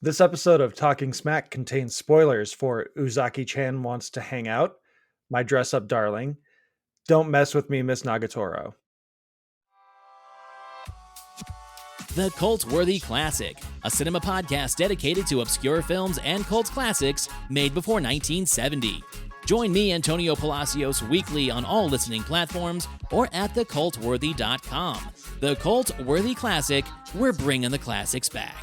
This episode of Talking Smack contains spoilers for Uzaki-chan Wants to Hang Out, My Dress Up Darling, Don't Mess With Me, Miss Nagatoro. The Cult-Worthy Classic, a cinema podcast dedicated to obscure films and cult classics made before 1970. Join me, Antonio Palacios, weekly on all listening platforms or at thecultworthy.com. The Cult-Worthy Classic, we're bringing the classics back.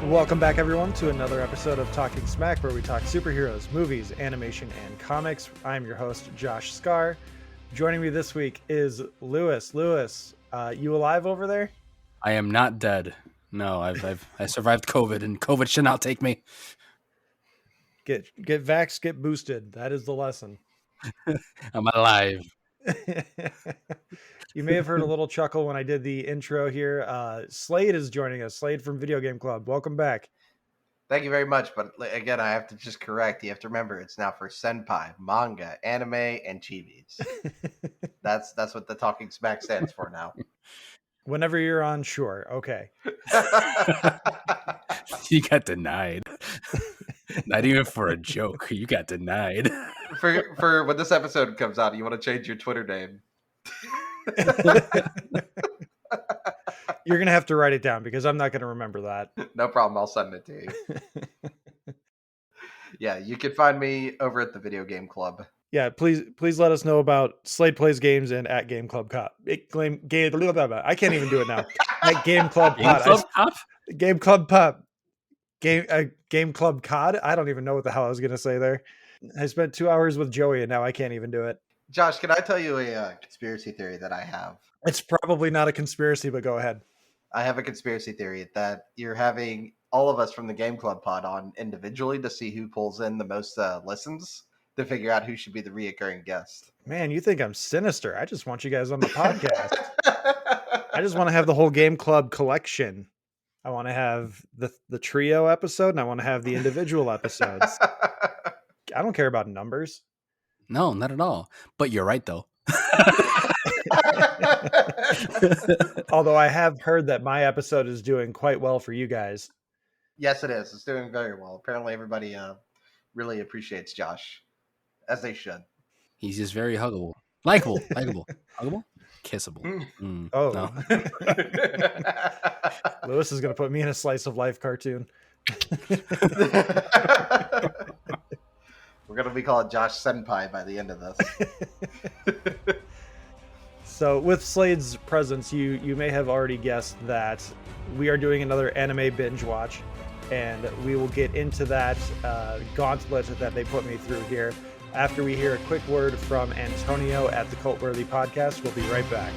Welcome back, everyone, to another episode of Talking Smack, where we talk superheroes, movies, animation, and comics. I'm your host, Josh Scar. Joining me this week is Lewis. Lewis, you alive over there? I am not dead. No, I survived COVID, and COVID should not take me. Get vaxxed, get boosted. That is the lesson. I'm alive. You may have heard a little chuckle when I did the intro here. Slade is joining us. Slade from Video Game Club. Welcome back. Thank you very much. But again, I have to just correct. You have to remember it's now for senpai, manga, anime, and chibis. That's what the Talking Smack stands for now. Whenever you're on, sure. Okay. You got denied. Not even for a joke. You got denied. For when this episode comes out, you want to change your Twitter name. You're going to have to write it down because I'm not going to remember that. No problem. I'll send it to you. Yeah, you can find me over at the Video Game Club. Yeah, please let us know about Slade Plays Games and at Game Club Cop. I can't even do it now. At Game Club Pod. Game Club Pop. Game Club Cod. I don't even know what the hell I was going to say there. I spent 2 hours with Joey and now I can't even do it. Josh, can I tell you a conspiracy theory that I have? It's probably not a conspiracy, but go ahead. I have a conspiracy theory that you're having all of us from the Game Club Pod on individually to see who pulls in the most listens to figure out who should be the reoccurring guest. Man, you think I'm sinister. I just want you guys on the podcast. I just want to have the whole Game Club collection. I want to have the trio episode and I want to have the individual episodes. I don't care about numbers. No, not at all. But you're right, though. Although I have heard that my episode is doing quite well for you guys. Yes, it is. It's doing very well. Apparently everybody really appreciates Josh, as they should. He's just very huggable. Likeable. Huggable? Kissable. Oh. No. Lewis is going to put me in a slice of life cartoon. We're going to be called Josh Senpai by the end of this. So with Slade's presence, you may have already guessed that we are doing another anime binge watch, and we will get into that gauntlet that they put me through here after we hear a quick word from Antonio at the Cult-Worthy Podcast. We'll be right back.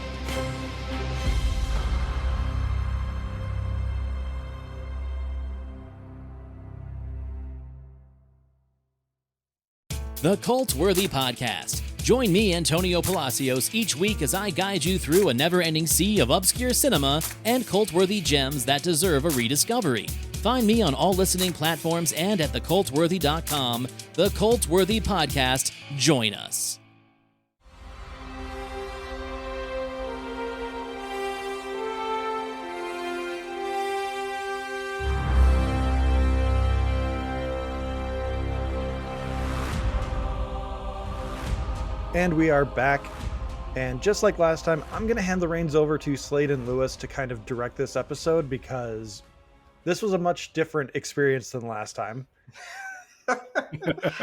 The Cult-Worthy Podcast. Join me, Antonio Palacios, each week as I guide you through a never-ending sea of obscure cinema and cult-worthy gems that deserve a rediscovery. Find me on all listening platforms and at thecultworthy.com. The Cult-Worthy Podcast. Join us. And we are back. And just like last time, I'm going to hand the reins over to Slade and Lewis to kind of direct this episode because this was a much different experience than last time.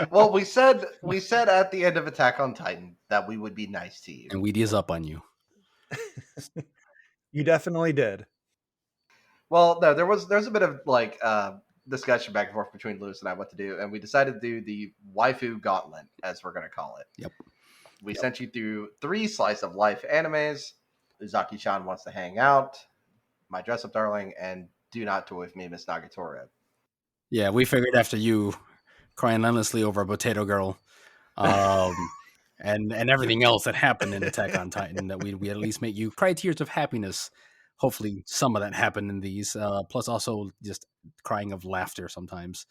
Well, we said at the end of Attack on Titan that we would be nice to you. And we'd ease up on you. You definitely did. Well, no, there's a bit of like discussion back and forth between Lewis and I what to do, and we decided to do the Waifu Gauntlet, as we're going to call it. Yep. We sent you through 3 slice of life animes. Uzaki-chan Wants to Hang Out, My Dress Up Darling, and Do Not Toy With Me, Miss Nagatoro. Yeah, we figured after you crying endlessly over a potato girl, and everything else that happened in Attack on Titan, that we at least make you cry tears of happiness. Hopefully some of that happened in these, plus also just crying of laughter sometimes.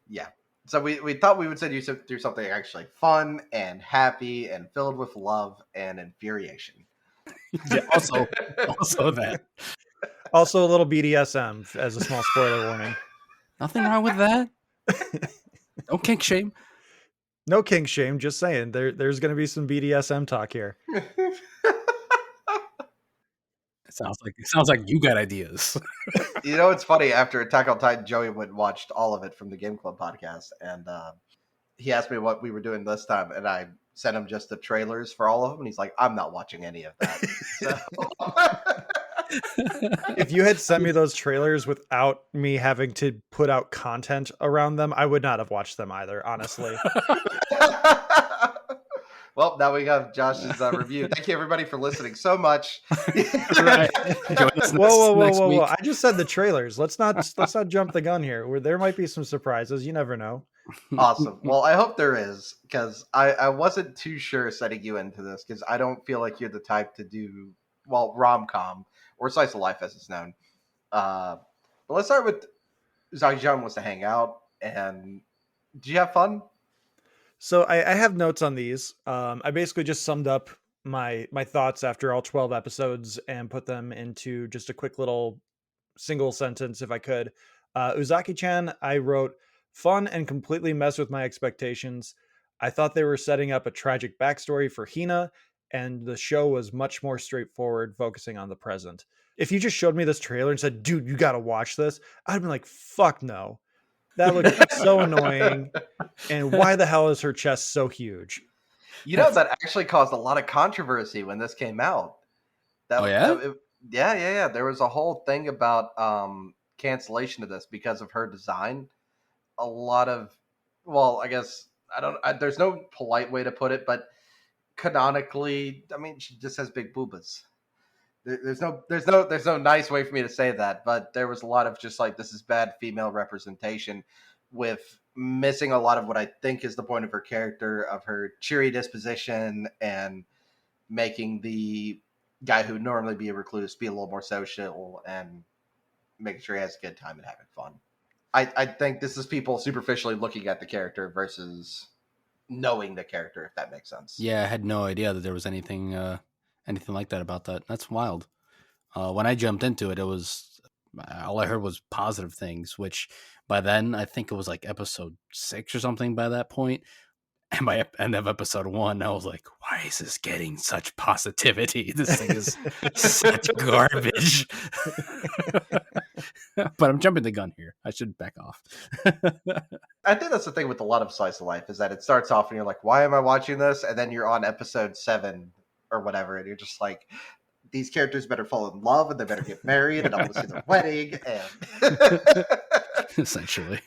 Yeah. So we thought we would send you through something actually fun and happy and filled with love and infuriation. Yeah, also that. Also a little BDSM as a small spoiler warning. Nothing wrong with that. Don't kink shame. No kink shame, just saying. There's going to be some BDSM talk here. It sounds like you got ideas. You know, it's funny. After Attack on Titan, Joey went and watched all of it from the Game Club podcast, and he asked me what we were doing this time, and I sent him just the trailers for all of them, and he's like, "I'm not watching any of that." So... If you had sent me those trailers without me having to put out content around them, I would not have watched them either, honestly. Well, now we have Josh's review. Thank you, everybody, for listening so much. Right. Whoa! I just said the trailers. Let's not jump the gun here. There might be some surprises. You never know. Awesome. Well, I hope there is, because I wasn't too sure setting you into this, because I don't feel like you're the type to do, well, rom-com or slice of life as it's known. But let's start with Zhang wants to hang out. And did you have fun? So I have notes on these. I basically just summed up my thoughts after all 12 episodes and put them into just a quick little single sentence if I could. Uzaki-chan, I wrote, fun and completely messed with my expectations. I thought they were setting up a tragic backstory for Hina, and the show was much more straightforward, focusing on the present. If you just showed me this trailer and said, dude, you got to watch this, I'd be like, fuck no. That looked so annoying. And why the hell is her chest so huge? You know, that actually caused a lot of controversy when this came out. Yeah. There was a whole thing about cancellation of this because of her design. A lot of, well, I guess, there's no polite way to put it, but canonically, I mean, she just has big boobas. There's no nice way for me to say that, but there was a lot of just like, this is bad female representation, with missing a lot of what I think is the point of her character, of her cheery disposition, and making the guy who normally be a recluse be a little more social and making sure he has a good time and having fun. I think this is people superficially looking at the character versus knowing the character, if that makes sense. Yeah, I had no idea that there was anything like that about that. That's wild. When I jumped into it, all I heard was positive things, which by then I think it was like episode 6 or something by that point. And by end of episode 1, I was like, why is this getting such positivity? This thing is such garbage. But I'm jumping the gun here. I should back off. I think that's the thing with a lot of slice of life, is that it starts off and you're like, why am I watching this? And then you're on episode 7 or whatever, and you're just like, these characters better fall in love and they better get married and I want to see their wedding. And essentially.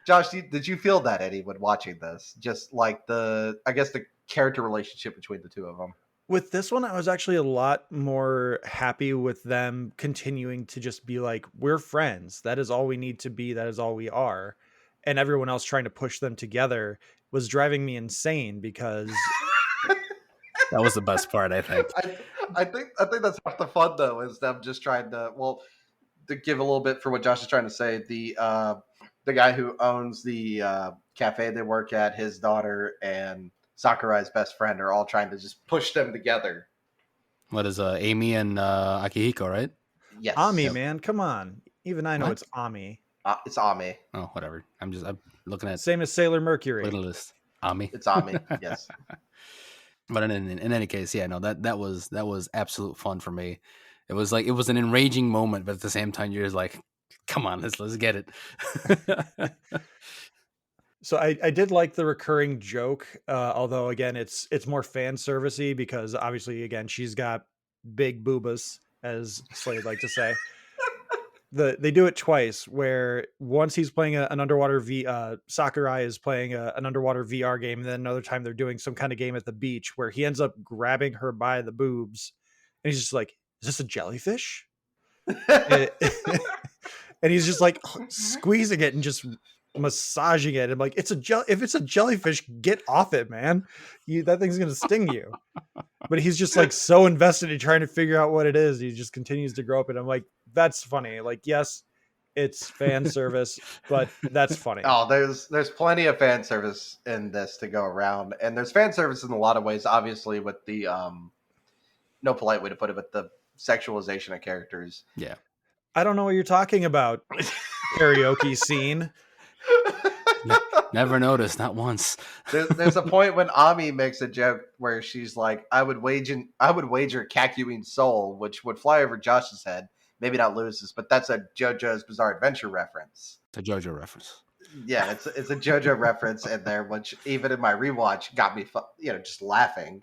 Josh, did you feel that, Eddie, when watching this? Just like the character relationship between the two of them? With this one, I was actually a lot more happy with them continuing to just be like, we're friends. That is all we need to be. That is all we are. And everyone else trying to push them together was driving me insane, because that was the best part, I think. I think that's half the fun, though, is them just trying to, well, to give a little bit for what Josh is trying to say, the guy who owns the cafe they work at, his daughter, and Sakurai's best friend are all trying to just push them together. What is Amy and Akihiko, right? Yes. Ami, man, come on. Even I know What? it's Ami. It's Ami. Oh, whatever. I'm looking at Same as Sailor Mercury. little list. Ami. It's Ami. Yes. But in any case, yeah, no, that was absolute fun for me. It was an enraging moment, but at the same time, you're just like, come on, let's get it. So I did like the recurring joke, although again it's more fan servicey, because obviously again she's got big boobas, as Slade like to say. They do it twice, where once he's playing an underwater Sakurai is playing an underwater VR game, and then another time they're doing some kind of game at the beach where he ends up grabbing her by the boobs, and he's just like, "Is this a jellyfish?" And he's just like squeezing it and just massaging it. I'm like, if it's a jellyfish, get off it, man. That thing's gonna sting you. But he's just like so invested in trying to figure out what it is. He just continues to grow up, and I'm like, that's funny. Like, yes, it's fan service, but that's funny. Oh, there's plenty of fan service in this to go around, and there's fan service in a lot of ways. Obviously, with the no polite way to put it, but the sexualization of characters. Yeah. I don't know what you're talking about. Karaoke scene. Never noticed, not once. There's a point when Ami makes a joke where she's like, I would wager Kakuin's soul, which would fly over Josh's head. Maybe not Lewis's, but that's a JoJo's Bizarre Adventure reference. It's a JoJo reference. Yeah, it's a JoJo reference in there, which even in my rewatch got me, just laughing.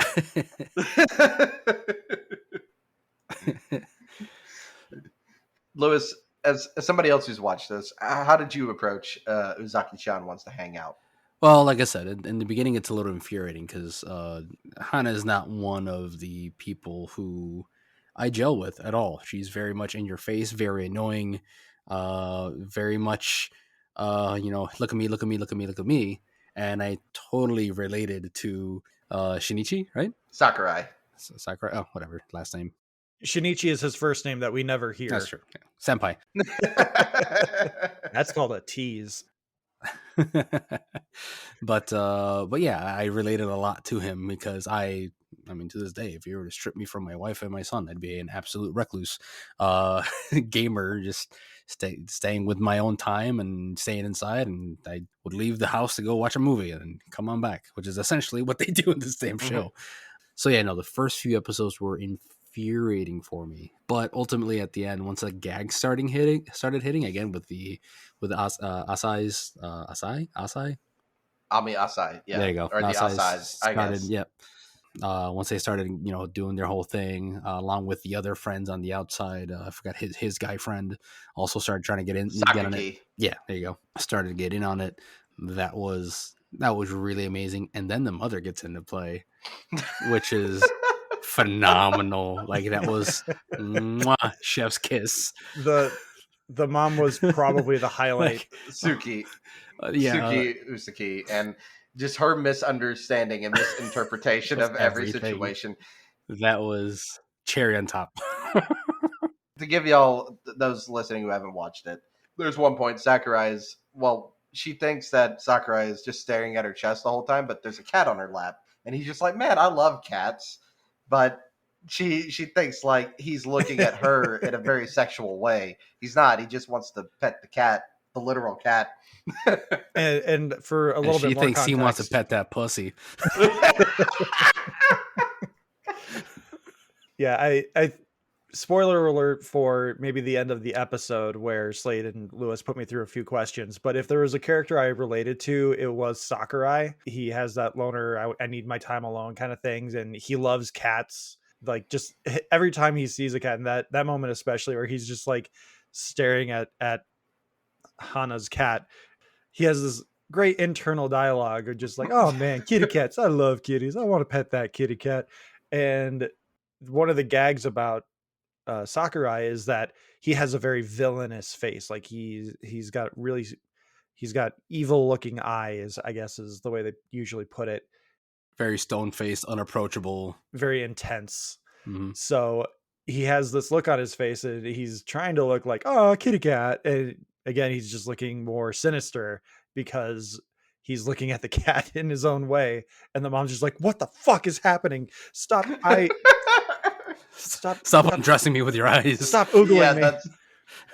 Lewis, as somebody else who's watched this, how did you approach Uzaki-chan wants to hang out? Well, like I said, in the beginning, it's a little infuriating because Hana is not one of the people who I gel with at all. She's very much in your face, very annoying, very much, look at me, look at me, look at me, look at me. And I totally related to Shinichi, right? Sakurai. Sakurai, oh, whatever, last name. Shinichi is his first name that we never hear. That's true. Yeah. Senpai. That's called a tease. But yeah, I related a lot to him because I mean, to this day, if you were to strip me from my wife and my son, I'd be an absolute recluse gamer, just staying with my own time and staying inside, and I would leave the house to go watch a movie and then come on back, which is essentially what they do in this damn show. So yeah, no, the first few episodes were infuriating for me, but ultimately at the end, once the gag started hitting again with Asai's Asai. Ami Asai, yeah. There you go. Or the Asais, I guess. Yep. Once they started, doing their whole thing, along with the other friends on the outside, I forgot his guy friend also started trying to get on it. Yeah, there you go. Started to get in on it. That was really amazing. And then the mother gets into play, which is phenomenal. Like, that was chef's kiss. The mom was probably the highlight. Suki. Suki Usaki, and just her misunderstanding and misinterpretation of every situation. That was cherry on top. To give y'all, those listening who haven't watched it, there's one point she thinks that Sakurai is just staring at her chest the whole time, but there's a cat on her lap, and he's just like, man, I love cats. But she thinks like he's looking at her in a very sexual way. He's not. He just wants to pet the cat, the literal cat. and for a little bit more context, he wants to pet that pussy. Yeah, I spoiler alert for maybe the end of the episode where Slade and Lewis put me through a few questions, but if there was a character I related to, it was Sakurai. He has that loner, I need my time alone kind of things, and he loves cats. Like, just every time he sees a cat, and that moment especially where he's just like staring at Hana's cat, he has this great internal dialogue of just like, oh man, kitty cats, I love kitties, I want to pet that kitty cat. And one of the gags about Sakurai is that he has a very villainous face. Like, he's got evil looking eyes, I guess is the way they usually put it. Very stone-faced, unapproachable, very intense. Mm-hmm. So he has this look on his face and he's trying to look like, oh, kitty cat, and again he's just looking more sinister because he's looking at the cat in his own way, and the mom's just like, what the fuck is happening? Stop undressing me with your eyes. Stop oogling me.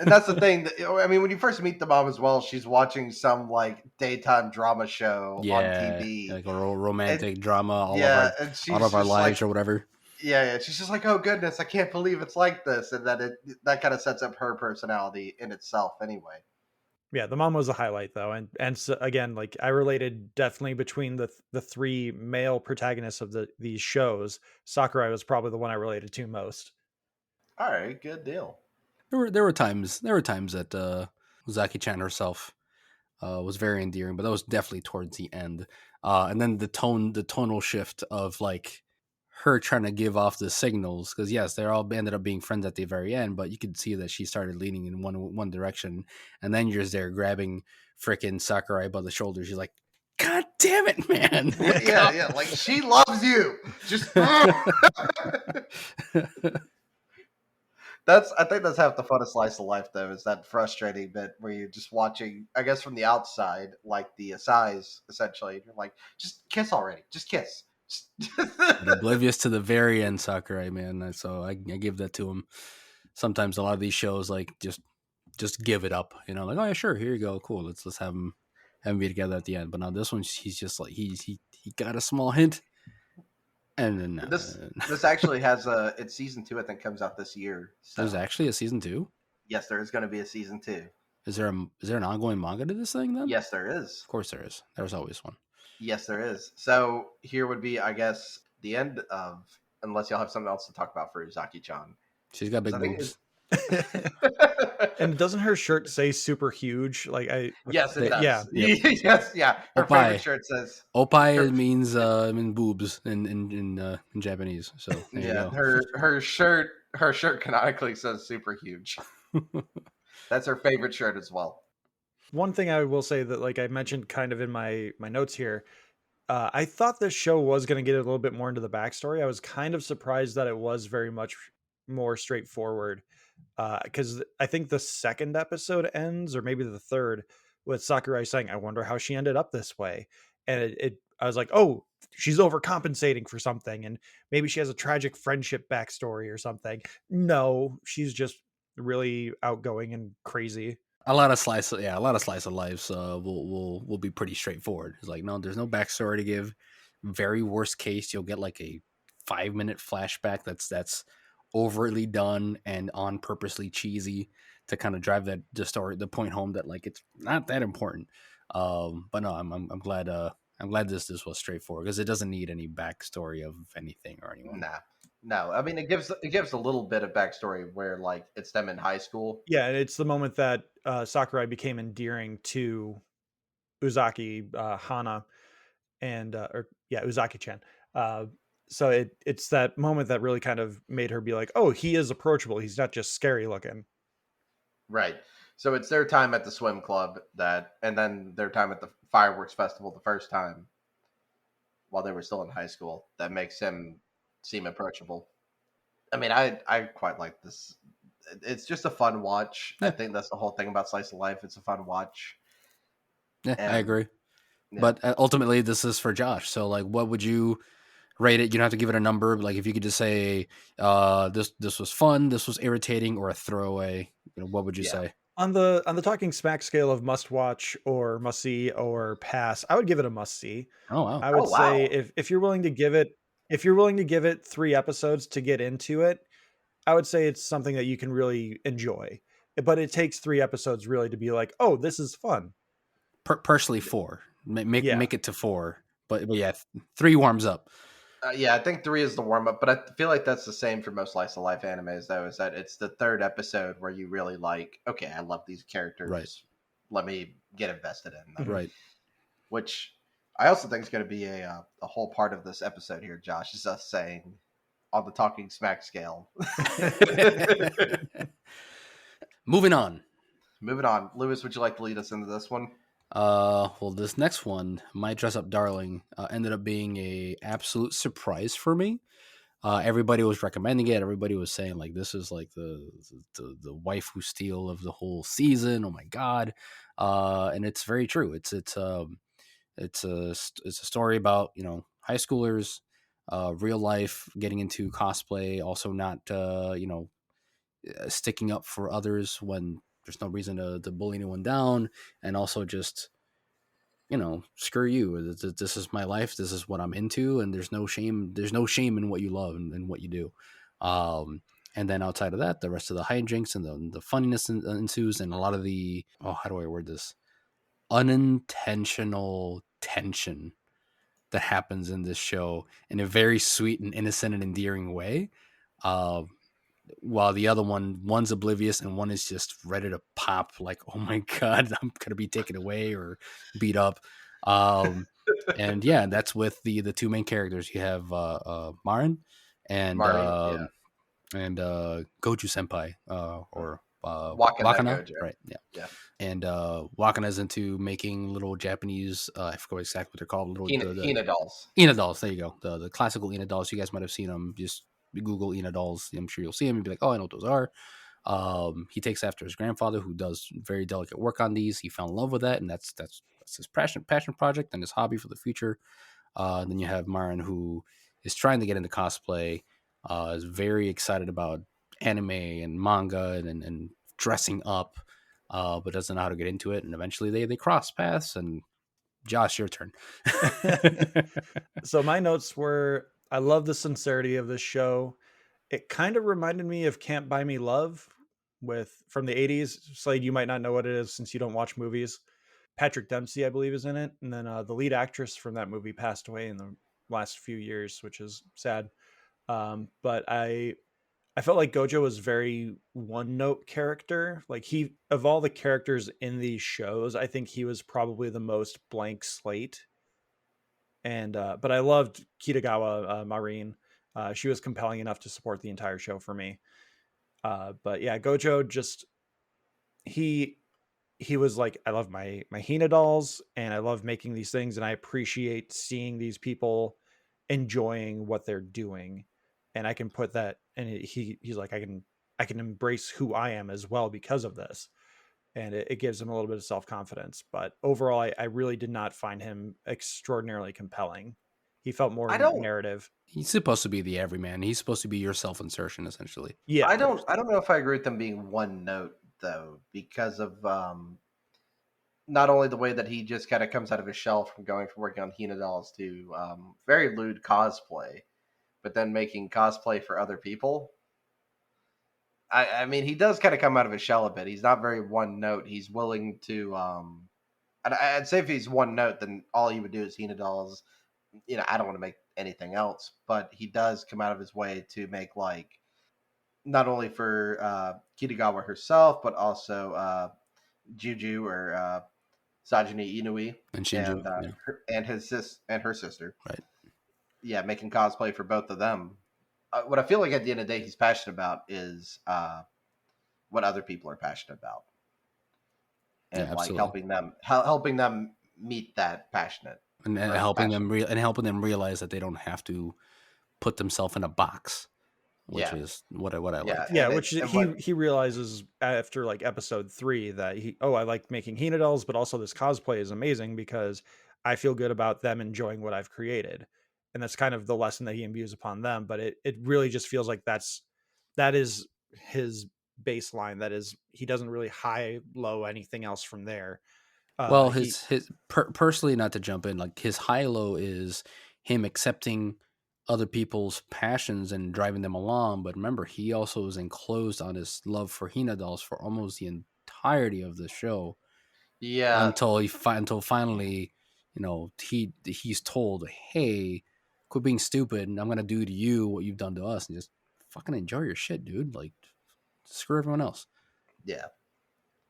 That's the thing. I mean, when you first meet the mom as well, she's watching some like daytime drama show on TV, like a romantic drama, all of our lives, like, or whatever. Yeah, she's just like, oh goodness, I can't believe it's like this, and that kind of sets up her personality in itself, anyway. Yeah, the mom was a highlight though, and so, again, like, I related definitely between the three male protagonists of these shows. Sakurai was probably the one I related to most. All right, good deal. There were times that Uzaki-chan herself was very endearing, but that was definitely towards the end. And then the tonal shift of like her trying to give off the signals, because yes, they all ended up being friends at the very end, but you could see that she started leaning in one direction, and then you're just there grabbing freaking Sakurai by the shoulder. She's like, God damn it, man. Yeah, like she loves you. Just I think that's half the fun of Slice of Life, though, is that frustrating bit where you're just watching, I guess, from the outside, like the Asais, essentially. You're like, just kiss already. Just kiss. But oblivious to the very end, Sakurai, man. So I give that to him. Sometimes a lot of these shows, like, just give it up. You know, like, oh yeah, sure, here you go, cool. Let's have him be together at the end. But now this one, he's just like he got a small hint. And then this actually has it's season 2, I think, comes out this year. So. There's actually a season 2? Yes, there is going to be a season 2. Is there an ongoing manga to this thing then? Yes, there is. Of course there is. There's always one. Yes, there is. So here would be, I guess, the end of, unless y'all have something else to talk about for Uzaki-chan. She's got big boobs. And doesn't her shirt say super huge? Like yes, it does. Yeah. Yep. Yes, yeah. Her favorite shirt says Opai means boobs in Japanese. So yeah, her shirt canonically says super huge. That's her favorite shirt as well. One thing I will say that, like I mentioned kind of in my notes here, I thought this show was going to get a little bit more into the backstory. I was kind of surprised that it was very much more straightforward, because I think the second episode ends, or maybe the third, with Sakurai saying, I wonder how she ended up this way. And I was like, oh, she's overcompensating for something, and maybe she has a tragic friendship backstory or something. No, she's just really outgoing and crazy. A lot of slice of lives will be pretty straightforward. It's like, no, there's no backstory to give. Very worst case, you'll get like a 5-minute flashback that's overtly done and on purposely cheesy to kind of drive the point home that like it's not that important. But no, I'm glad this was straightforward, because it doesn't need any backstory of anything or anyone. No, I mean, it gives a little bit of backstory where, like, it's them in high school. Yeah, and it's the moment that Sakurai became endearing to Uzaki Hana and Uzaki-chan. So it's that moment that really kind of made her be like, oh, he is approachable. He's not just scary looking. Right. So it's their time at the swim club and then their time at the fireworks festival the first time while they were still in high school that makes him seem approachable. I mean, I quite like this. It's just a fun watch. Yeah. I think that's the whole thing about Slice of Life. It's a fun watch. Yeah, I agree. Yeah. But ultimately, this is for Josh. So, like, what would you rate it? You don't have to give it a number. Like, if you could just say, this was fun, this was irritating, or a throwaway, what would you say? On the Talking Smack scale of must watch or must see or pass, I would give it a must see. Oh wow! I would say if you're willing to give it 3 episodes to get into it, I would say it's something that you can really enjoy. But it takes 3 episodes really to be like, oh, this is fun. Personally, 4. Make it to 4. But yeah, 3 warms up. I think 3 is the warm up, but I feel like that's the same for most Slice of Life animes, though, is that it's the 3rd episode where you really like, okay, I love these characters. Right. Let me get invested in them. Right. Which I also think is going to be a whole part of this episode here, Josh, is us saying on the Talking Smack scale. Moving on. Lewis, would you like to lead us into this one? Well, this next one, My Dress Up Darling, ended up being a absolute surprise for me. Everybody was recommending it. Everybody was saying like this is like the waifu steal of the whole season. Oh my god! And it's very true. It's a story about high schoolers, real life, getting into cosplay, also not sticking up for others when there's no reason to bully anyone down, and also just screw you. This is my life. This is what I'm into, and there's no shame. There's no shame in what you love and what you do. And then outside of that, the rest of the hijinks and the funniness ensues, and a lot of the how do I word this? Unintentional tension that happens in this show in a very sweet and innocent and endearing way. While the other one's oblivious and one is just ready to pop, like, oh my god, I'm gonna be taken away or beat up. And yeah, that's with the two main characters. You have Marin and Marin, yeah. Goju Senpai, or Walking that Wakana, Gojo. right? Yeah. Yeah. And Wakana's into making little Japanese, I forget exactly what they're called, little the Hina dolls. Ina dolls. There you go. The classical Ina dolls. You guys might have seen them. Just Google Ina dolls. I'm sure you'll see them and be like, oh, I know what those are. He takes after his grandfather, who does very delicate work on these. He fell in love with that, and that's his passion project and his hobby for the future. Then you have Marin, who is trying to get into cosplay, is very excited about anime and manga and dressing up, but doesn't know how to get into it. And eventually they cross paths. And Josh, your turn. So my notes were, I love the sincerity of this show. It kind of reminded me of Can't Buy Me Love with from the 80s. Slade, you might not know what it is since you don't watch movies. Patrick Dempsey, I believe, is in it. And then the lead actress from that movie passed away in the last few years, which is sad. But I felt like Gojo was very one note character. Like he of all the characters in these shows, I think he was probably the most blank slate. And but I loved Kitagawa Marine. She was compelling enough to support the entire show for me. But yeah, Gojo just he he was like, I love my Hina dolls and I love making these things and I appreciate seeing these people enjoying what they're doing. And I can put that and he's like, I can embrace who I am as well because of this. And it gives him a little bit of self-confidence. But overall, I really did not find him extraordinarily compelling. He felt more I don't narrative. He's supposed to be the everyman. He's supposed to be your self-insertion, essentially. Yeah. I don't know if I agree with them being one note though, because of not only the way that he just kind of comes out of his shell from going from working on Hina dolls to very lewd cosplay, but then making cosplay for other people. I mean, he does kind of come out of his shell a bit. He's not very one note. He's willing to. I'd say if he's one note, then all he would do is Hina dolls. You know, I don't want to make anything else, but he does come out of his way to make like not only for Kitagawa herself, but also Juju or Sajini Inui And Shinju, and yeah, her sister. right. Yeah, making cosplay for both of them. What I feel like at the end of the day, he's passionate about is what other people are passionate about, Yeah, and like absolutely. helping them meet that passionate And or helping passion. them helping them realize that they don't have to put themselves in a box, which Yeah, is what I yeah, like. Yeah, and which it's and what he realizes after like episode 3 that I like making Hina dolls, but also this cosplay is amazing because I feel good about them enjoying what I've created. And that's kind of the lesson that he imbues upon them. But it really just feels like that is his baseline. That is, he doesn't really high low anything else from there. Well, He personally, not to jump in, like his high low is him accepting other people's passions and driving them along. But remember, he also is enclosed on his love for Hina dolls for almost the entirety of the show yeah until until finally, he's told, "Hey, quit being stupid, and I'm gonna do to you what you've done to us, and just fucking enjoy your shit, dude. Like, screw everyone else." yeah.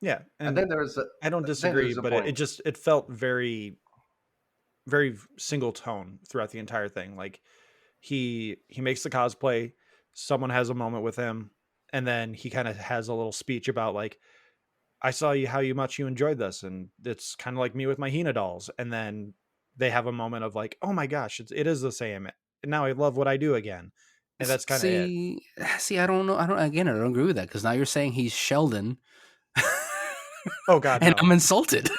yeah, I and think there was a I don't I think disagree, there's a but point. it felt very single tone throughout the entire thing. Like he makes the cosplay, someone has a moment with him, and then he kind of has a little speech about like, I saw you how much you enjoyed this, and it's kind of like me with my Hina dolls. And then they have a moment of like, oh my gosh, it is the same. And now I love what I do again. And that's kind of it. See, I don't know. I don't agree with that because now you're saying he's Sheldon, Oh God, and no. I'm insulted.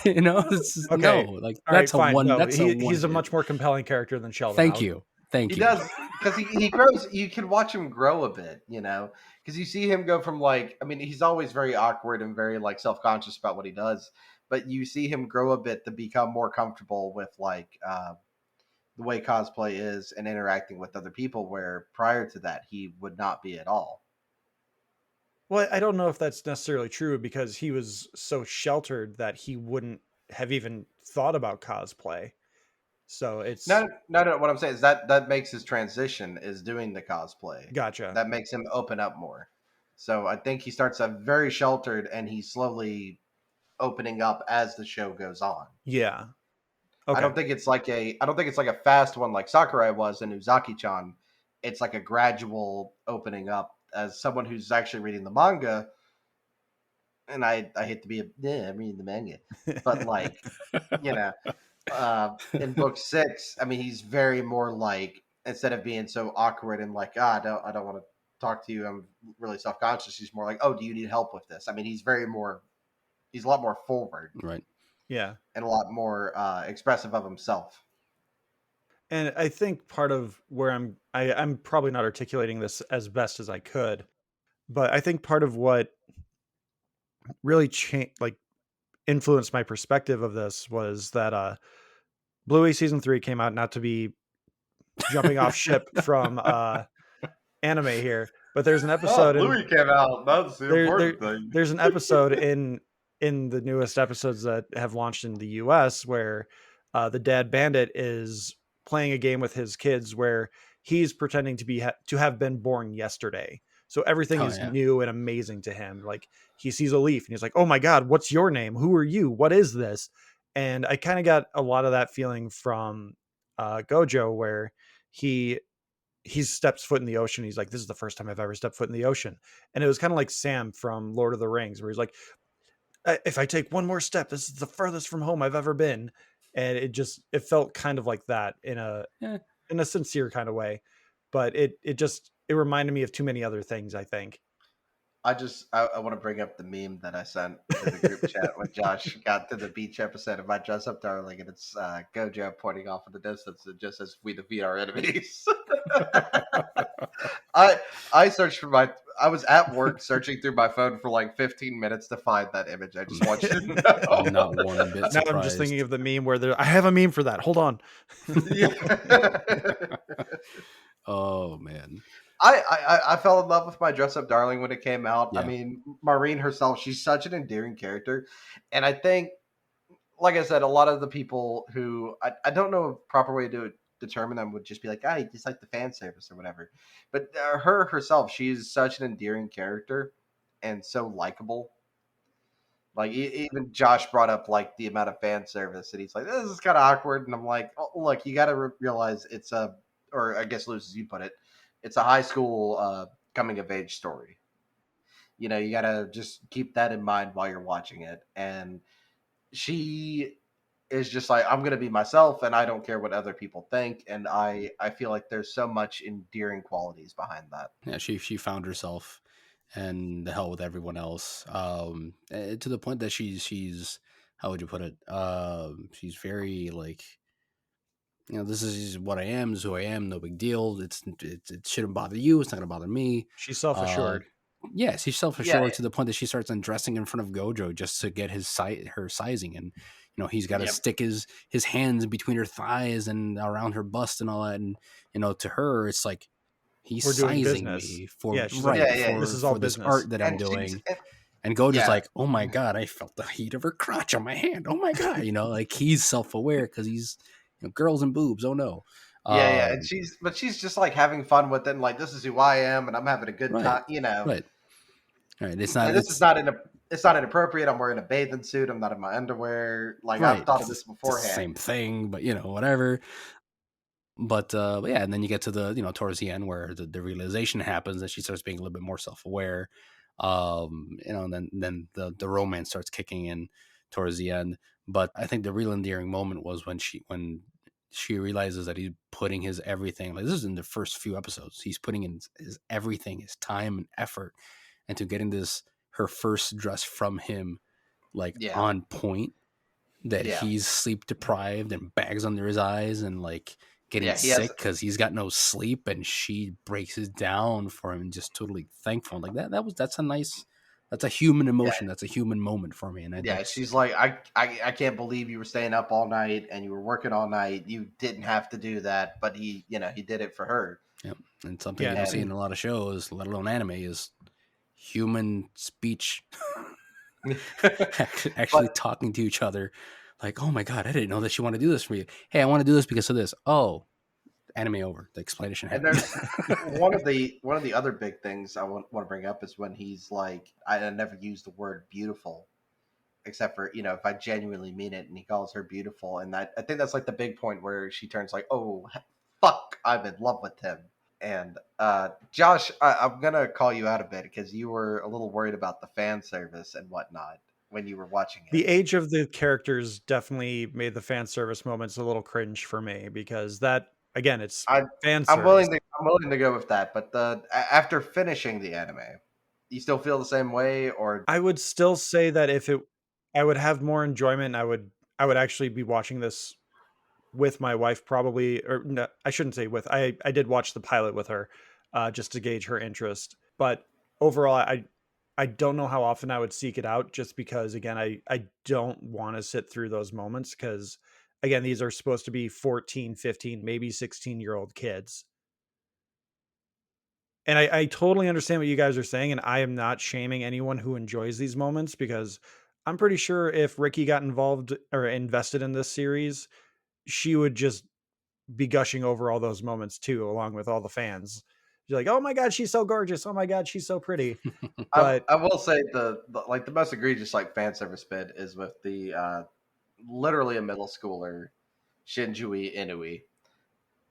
No, Okay. like All right, fine. No, that's a one he's a hit. much more compelling character than Sheldon. Thank I'll you, thank He you. does because he grows. You can watch him grow a bit, you know, because you see him go from like, I mean, he's always very awkward and very like self conscious about what he does, but you see him grow a bit to become more comfortable with like the way cosplay is and interacting with other people. Where prior to that, he would not be at all. Well, I don't know if that's necessarily true because he was so sheltered that he wouldn't have even thought about cosplay. So it's No. What I'm saying is that makes his transition is doing the cosplay. gotcha. That makes him open up more. So I think he starts out very sheltered, and he slowly opening up as the show goes on. Yeah. I Okay. don't think it's like a fast one like Sakurai was in Uzaki-chan. It's like a gradual opening up. As someone who's actually reading the manga, and I hate to be I'm reading the manga, but like, you know, in book 6, I mean, he's very more like, instead of being so awkward and like, I don't want to talk to you, I'm really self conscious. He's more like, oh, do you need help with this? I mean, he's a lot more forward, Right. Yeah. and a lot more expressive of himself. And I think part of where I'm probably not articulating this as best as I could, but I think part of what really influenced my perspective of this was that Bluey season 3 came out, not to be jumping off ship from anime here, but there's an episode Came out. That's the there's an episode in the newest episodes that have launched in the US where the dad bandit is playing a game with his kids where he's pretending to have been born yesterday. So everything is new and amazing to him. Like he sees a leaf and he's like, "Oh my God, what's your name? Who are you? What is this?" And I kind of got a lot of that feeling from Gojo, where he steps foot in the ocean. He's like, "This is the first time I've ever stepped foot in the ocean." And it was kind of like Sam from Lord of the Rings, where he's like, "If I take one more step, this is the furthest from home I've ever been." And it felt kind of like that in a sincere kind of way, but it reminded me of too many other things, I think. I want to bring up the meme that I sent to the group chat when Josh got to the beach episode of My Dress Up Darling, and it's Gojo pointing off in the distance and just says, "We defeat our enemies." I searched I was at work searching through my phone for like 15 minutes to find that image. I just want you to know. I'm not one bit surprised. Now I'm just thinking of the meme where I have a meme for that. Hold on. Oh man. I fell in love with My Dress Up Darling when it came out. Yeah. I mean, Maureen herself, she's such an endearing character. And I think, like I said, a lot of the people who, I don't know a proper way to determine them, would just be like, you just like the fan service or whatever. But her herself, she's such an endearing character and so likable. Like, even Josh brought up, like, the amount of fan service, and he's like, this is kind of awkward. And I'm like, oh, look, you got to realize it's or I guess, Luce, as you put it, it's a high school coming of age story. You know, you got to just keep that in mind while you're watching it. And she is just like, I'm going to be myself and I don't care what other people think. And I feel like there's so much endearing qualities behind that. Yeah, she found herself and the hell with everyone else. To the point that she's how would you put it? She's very like, you know, this is what I am, this is who I am, no big deal. It shouldn't bother you, it's not gonna bother me. She's self-assured. Yeah, she's self-assured to the point that she starts undressing in front of Gojo just to get her sizing, and you know he's got to stick his hands between her thighs and around her bust and all that, and you know to her it's like he's sizing me for this is all this art that I'm doing. And Gojo's like, oh my God, I felt the heat of her crotch on my hand. Oh my God, you know, like he's self-aware because he's, you know, girls and boobs. Oh no. And she's just like having fun with it. And like, this is who I am, and I'm having a good time. You know, right. It's not. It's not inappropriate. I'm wearing a bathing suit. I'm not in my underwear. Like I've thought of this beforehand. It's the same thing, but you know, whatever. But yeah, and then you get to the, you know, towards the end where the realization happens that she starts being a little bit more self-aware. You know, and then the romance starts kicking in towards the end. But I think the real endearing moment was when she realizes that he's putting his everything, like this is in the first few episodes, he's putting in his everything, his time and effort into getting her first dress from him, like on point, that he's sleep deprived and bags under his eyes and like getting sick because he's got no sleep, and she breaks it down for him and just totally thankful. Like that's a human emotion. That's a human moment for me. And she's like, I can't believe you were staying up all night and you were working all night. You didn't have to do that, but he did it for her. Yep. And something you don't see in a lot of shows, let alone anime, is human speech actually talking to each other. Like, oh my God, I didn't know that you want to do this for me. Hey, I want to do this because of this. Oh, anime over. The explanation happens. And there's one of the other big things I want to bring up is when he's like, I never used the word beautiful except for, if I genuinely mean it, and he calls her beautiful. And that, I think that's like the big point where she turns like, oh, fuck, I'm in love with him. And Josh, I'm going to call you out a bit because you were a little worried about the fan service and whatnot when you were watching it. The age of the characters definitely made the fan service moments a little cringe for me because that, again, it's I, fan I'm service. willing to go with that. But after finishing the anime, you still feel the same way, or I would still say that I would have more enjoyment. I would actually be watching this with my wife probably, or no, I shouldn't say with. I did watch the pilot with her, just to gauge her interest. But overall, I don't know how often I would seek it out, just because again, I don't want to sit through those moments because again, these are supposed to be 14, 15, maybe 16-year-old kids. And I totally understand what you guys are saying, and I am not shaming anyone who enjoys these moments because I'm pretty sure if Ricky got involved or invested in this series, she would just be gushing over all those moments too, along with all the fans. You're like, oh my god, she's so gorgeous. Oh my god, she's so pretty. But I will say the most egregious like fan service bit is with the literally a middle schooler, Shinjui Inui,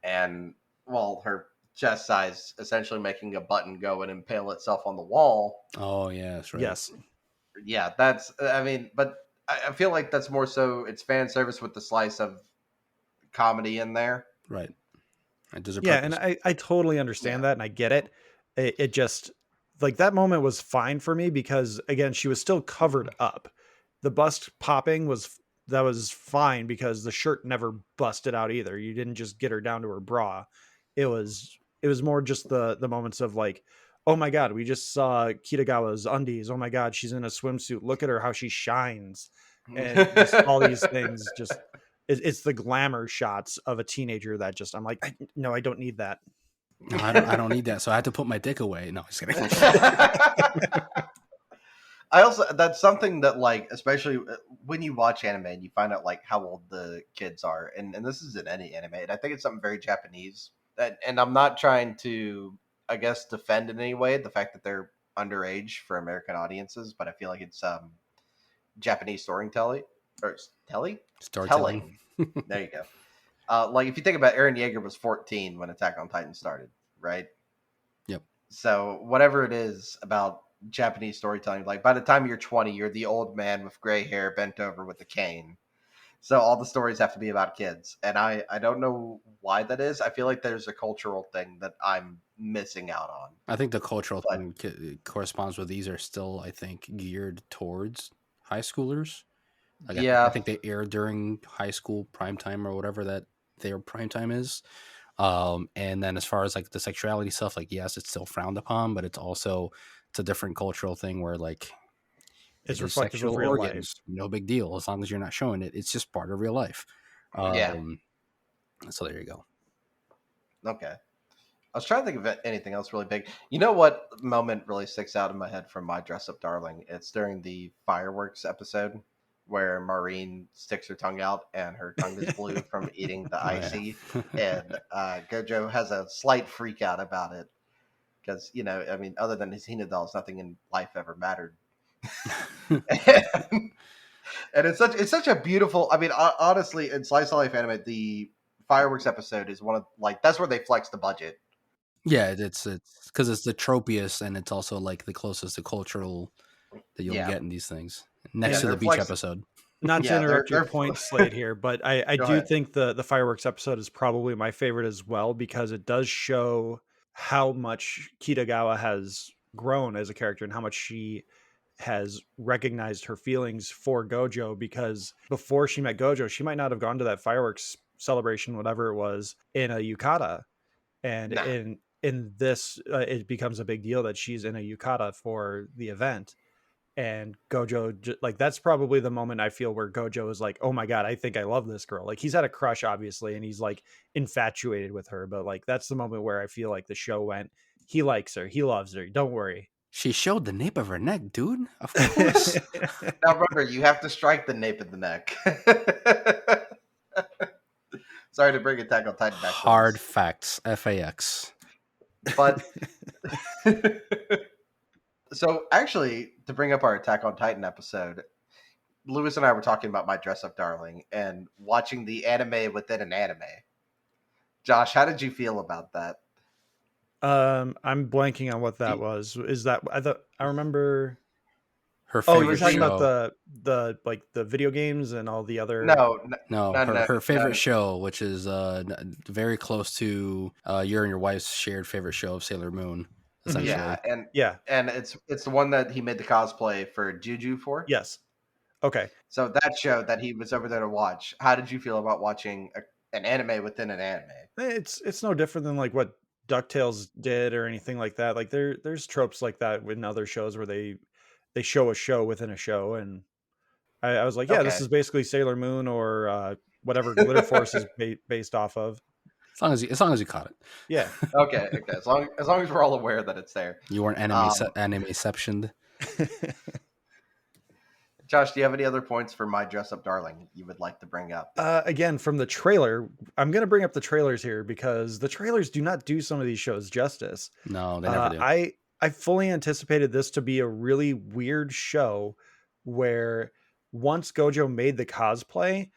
and well, her chest size essentially making a button go and impale itself on the wall. Oh yeah, that's right. yes, Yeah, that's I mean, but I feel like that's more so it's fan service with the slice of comedy in there. Right. It does a yeah, purpose. and I totally understand Yeah. that, and I get it. It just like that moment was fine for me because again, she was still covered up. The bust popping that was fine because the shirt never busted out either. You didn't just get her down to her bra. It was more just the moments of like, oh my god, we just saw Kitagawa's undies. Oh my god, she's in a swimsuit. Look at her how she shines, and just all these things. Just it's the glamour shots of a teenager that just I'm like, no, I don't need that. No, I don't need that. So I had to put my dick away. No, just kidding. I also that's something that like especially when you watch anime and you find out like how old the kids are, and this is in any anime, and I think it's something very Japanese. And I'm not trying to, I guess, defend in any way the fact that they're underage for American audiences, but I feel like it's Japanese storytelling or Storytelling. telling. There you go. Like if you think about Eren Yeager was 14 when Attack on Titan started, right? Yep. So whatever it is about Japanese storytelling, like by the time you're 20, you're the old man with gray hair bent over with a cane. So all the stories have to be about kids. And I don't know why that is. I feel like there's a cultural thing that I'm missing out on. I think the cultural But thing corresponds with these are still, I think, geared towards high schoolers. Like I yeah, think they air during high school prime time or whatever that their prime time is. And then as far as like the sexuality stuff, like yes, it's still frowned upon, but it's a different cultural thing where like It's it is reflective of sexual real life. organs, no big deal as long as you're not showing it. It's just part of real life. yeah. So there you go. Okay. I was trying to think of anything else really big. You know what moment really sticks out in my head from My Dress Up Darling? It's during the fireworks episode where Maureen sticks her tongue out and her tongue is blue from eating the Oh, yeah. icy. And Gojo has a slight freak out about it. Because, I mean, other than his Hina dolls, nothing in life ever mattered. and it's such a beautiful. I mean, honestly, in slice of life anime, the fireworks episode is one of like that's where they flex the budget. Yeah, it's because it's the tropiest and it's also like the closest to cultural that you'll Yeah, get in these things. Next And to the they're beach flex. episode. not to Yeah, interrupt your they're point, Slade here, but I Go do ahead. think the fireworks episode is probably my favorite as well because it does show how much Kitagawa has grown as a character and how much she has recognized her feelings for Gojo, because before she met Gojo, she might not have gone to that fireworks celebration, whatever it was, in a yukata. And Nah. in this, it becomes a big deal that she's in a yukata for the event. And Gojo, like, that's probably the moment I feel where Gojo is like, oh my god, I think I love this girl. Like, he's had a crush obviously and he's like infatuated with her, but like that's the moment where I feel like the show went, he likes her, he loves her, don't worry. She showed the nape of her neck, dude. Of course. Now remember, you have to strike the nape of the neck. Sorry to bring Attack on Titan back. Hard facts. FAX. But so actually, to bring up our Attack on Titan episode, Lewis and I were talking about My Dress Up Darling and watching the anime within an anime. Josh, how did you feel about that? I'm blanking on what that was. Is that I remember? Her Oh, favorite you're talking show. about the like the video games and all the other. No, her favorite show, which is very close to your and your wife's shared favorite show of Sailor Moon, essentially. And it's the one that he made the cosplay for Juju for. Yes. Okay. So that show that he was over there to watch. How did you feel about watching an anime within an anime? It's no different than like what DuckTales did or anything like that. Like there's tropes like that in other shows where they show a show within a show, and I was like, yeah, this is basically Sailor Moon or whatever Glitter Force is based off of. As long as you caught it. Yeah. Okay. As long as we're all aware that it's there. You weren't anime-ceptioned. Josh, do you have any other points for My Dress Up Darling you would like to bring up? Again, from the trailer, I'm going to bring up the trailers here because the trailers do not do some of these shows justice. No, they never do. I fully anticipated this to be a really weird show where once Gojo made the cosplay,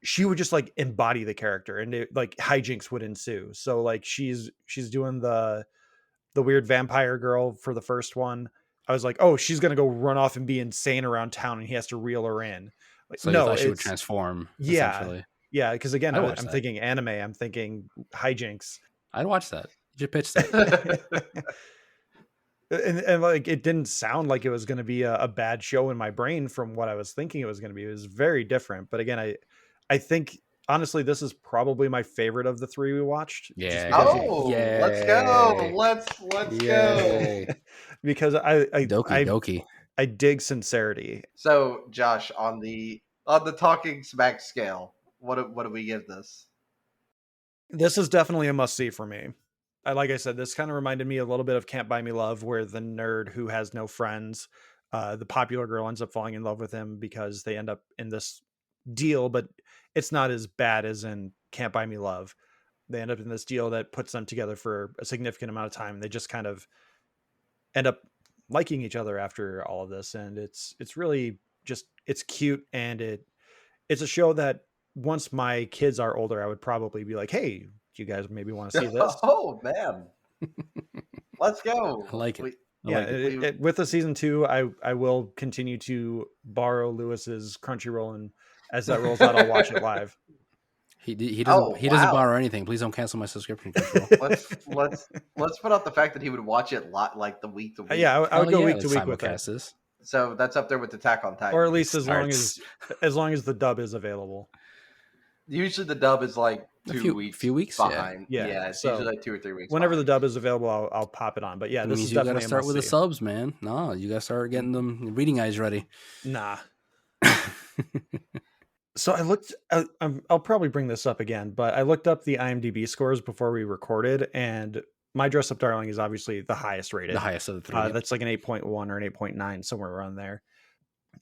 she would just like embody the character and like hijinks would ensue. So like she's doing the weird vampire girl for the first one. I was like, oh, she's gonna go run off and be insane around town, and he has to reel her in. Like, so no, she would transform. Yeah, because again, I'm that. thinking anime. I'm thinking hijinks. I'd watch that. You pitch that. and like it didn't sound like it was going to be a bad show in my brain from what I was thinking it was going to be. It was very different. But again, I think honestly, this is probably my favorite of the three we watched. Yeah. Let's go. Let's go. Because Doki. I dig sincerity. So Josh, on the talking smack scale, what do we give this? This is definitely a must see for me. Like I said, this kind of reminded me a little bit of Can't Buy Me Love, where the nerd who has no friends, the popular girl ends up falling in love with him because they end up in this deal, but it's not as bad as in Can't Buy Me Love. They end up in this deal that puts them together for a significant amount of time. They just kind of end up liking each other after all of this. And it's really just, it's cute. And it's a show that once my kids are older, I would probably be like, hey, do you guys maybe want to see this? Oh man. Let's go. I like it. With the season 2, I will continue to borrow Lewis's Crunchyroll, and as that rolls out, I'll watch it live. He doesn't borrow anything. Please don't cancel my subscription. let's put out the fact that he would watch it like the week to week. Yeah, I would go week to week with it. So that's up there with Attack on Titan, or at least as long as the dub is available. Usually the dub is like few weeks behind. Yeah, it's usually like 2 or 3 weeks. Whenever behind. The dub is available, I'll pop it on. But yeah, this is definitely. You gotta start with the subs, man. No, you gotta start getting them reading eyes ready. Nah. So I looked. I'll probably bring this up again, but I looked up the IMDb scores before we recorded, and My Dress Up Darling is obviously the highest rated. The highest of the three. That's like an 8.1 or an 8.9, somewhere around there.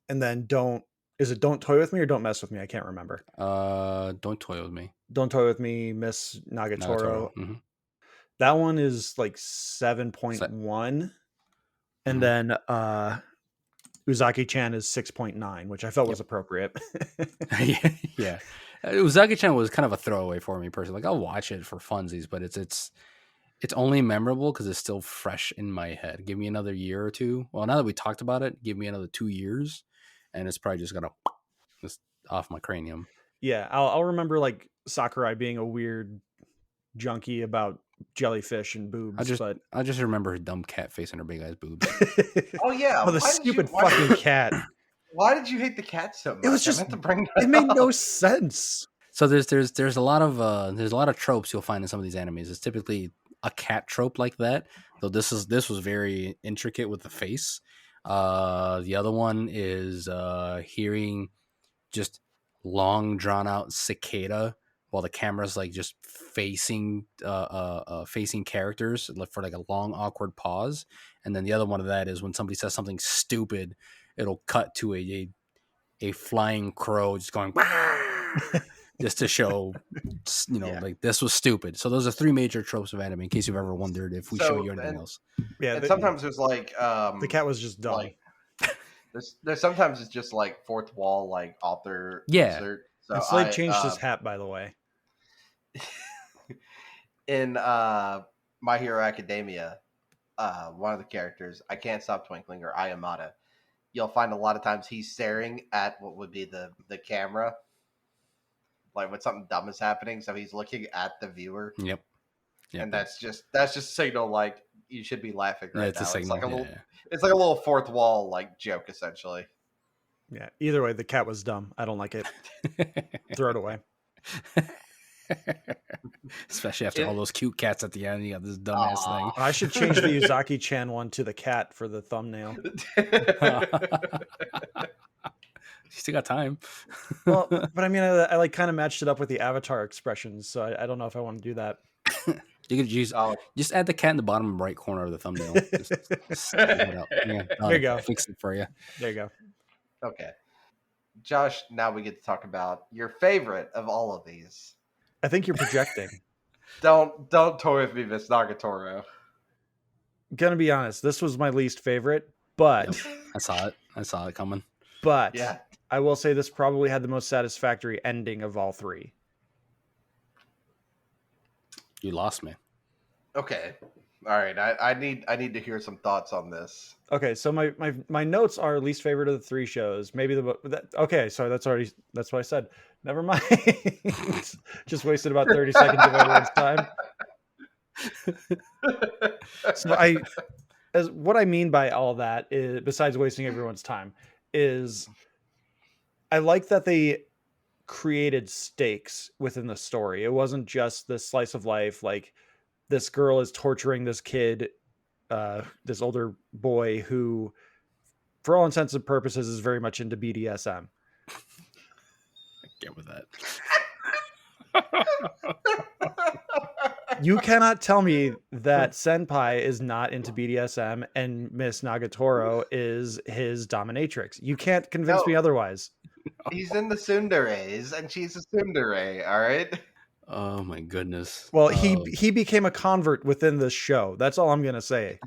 And then Don't Toy With Me or Don't Mess With Me? I can't remember. Don't Toy With Me. Don't Toy With Me, Miss Nagatoro. Mm-hmm. That one is like 7.1. And then Uzaki-chan is 6.9, which I felt was appropriate. Yeah. Uzaki-chan was kind of a throwaway for me personally. Like, I'll watch it for funsies, but it's only memorable because it's still fresh in my head. Give me another year or two. Well, now that we talked about it, give me another 2 years, and it's probably just gonna off my cranium. Yeah, I'll remember like Sakurai being a weird junkie about jellyfish and boobs. I just remember her dumb cat face and her big ass boobs. Oh yeah, the stupid fucking cat. Why did you hate the cat so much? It was just it made no sense. So there's a lot of tropes you'll find in some of these animes. It's typically a cat trope like that, though this was very intricate with the face. The other one is hearing just long drawn out cicada while the camera's like just facing characters for like a long awkward pause. And then the other one of that is when somebody says something stupid, it'll cut to a flying crow just going just to show, like this was stupid. So those are 3 major tropes of anime, in case you've ever wondered if we show you anything else. Yeah, and sometimes there's like the cat was just dumb. There's sometimes it's just like fourth wall, like author Yeah. insert. So And Slade changed his hat, by the way. in My Hero Academia, one of the characters, I Can't Stop Twinkling, or Ayamata, you'll find a lot of times he's staring at what would be the camera, like when something dumb is happening. So he's looking at the viewer, Yep. and that's just a signal like you should be laughing right it's now. a signal. It's like a little fourth wall like joke essentially. Yeah. Either way, the cat was dumb. I don't like it. Throw it away. Especially after all those cute cats at the end, you got this dumbass thing. I should change the Uzaki-chan one to the cat for the thumbnail. You still got time. Well, but I mean, I like kind of matched it up with the avatar expressions, so I don't know if I want to do that. You could just add the cat in the bottom right corner of the thumbnail. Just it out. Yeah, there you go. Fix it for you. There you go. Okay, Josh. Now we get to talk about your favorite of all of these. I think you're projecting. Don't toy with me, Miss Nagatoro. Gonna be honest, this was my least favorite, but Yep. I saw it coming. But yeah, I will say this probably had the most satisfactory ending of all three. You lost me. Okay. All right. I need to hear some thoughts on this. Okay, so my notes are least favorite of the three shows. Maybe okay, sorry, that's what I said. Never mind. Just wasted about 30 seconds of everyone's time. So what I mean by all that is, besides wasting everyone's time, is I like that they created stakes within the story. It wasn't just this slice of life, like this girl is torturing this kid, this older boy who, for all intents and purposes, is very much into BDSM. Get with that. You cannot tell me that Senpai is not into BDSM and Miss Nagatoro is his dominatrix. You can't convince me otherwise. He's in the tsunderes, and she's a tsundere. All right. Oh my goodness. Well, he became a convert within this show. That's all I'm gonna say.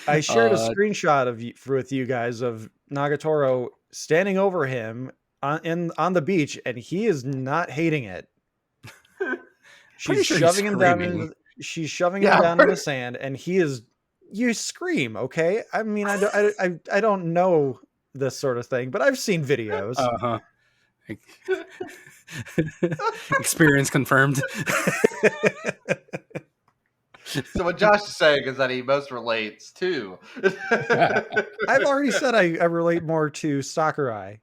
I shared a screenshot with you guys of Nagatoro standing over him on the beach, and he is not hating it. She's shoving him down. She's shoving him down in the sand, and he is. You scream, okay? I mean, I don't know this sort of thing, but I've seen videos. Experience confirmed. So what Josh is saying is that he most relates to. I've already said I relate more to Sakurai.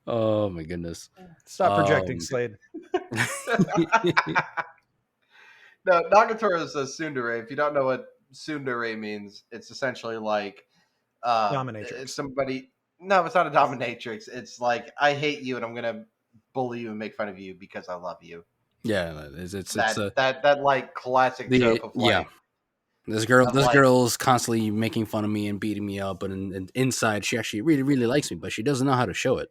Oh my goodness! Stop projecting, Slade. No, Nagatoro is a tsundere. If you don't know what tsundere means, it's essentially like dominatrix. It's somebody. No, it's not a dominatrix. It's like I hate you and I'm gonna bully you and make fun of you because I love you. Yeah, it's that like classic joke of like, this girl's constantly making fun of me and beating me up, but inside she actually really, really likes me, but she doesn't know how to show it.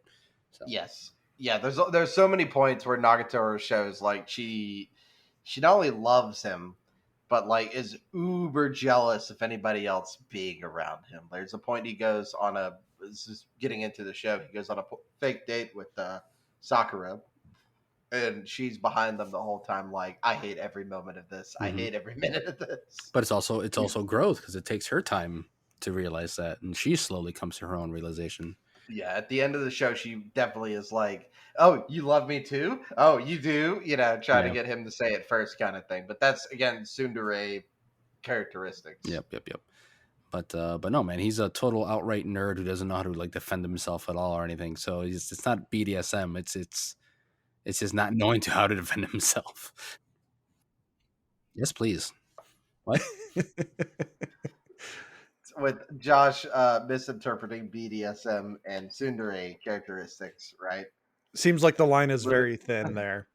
So. Yes, yeah. There's so many points where Nagatoro shows like she not only loves him, but like is uber jealous of anybody else being around him. There's a point he goes on this is getting into the show. He goes on a fake date with Sakura. And she's behind them the whole time, like, I hate every moment of this. I hate every minute of this. But it's also growth because it takes her time to realize that, and she slowly comes to her own realization. Yeah, at the end of the show, she definitely is like, "Oh, you love me too? Oh, you do?" Trying to get him to say it first, kind of thing. But that's again tsundere characteristics. Yep. But no, man, he's a total outright nerd who doesn't know how to like defend himself at all or anything. So it's not BDSM. It's just not knowing how to defend himself. Yes, please. What? With Josh misinterpreting BDSM and tsundere characteristics, right? Seems like the line is very thin there.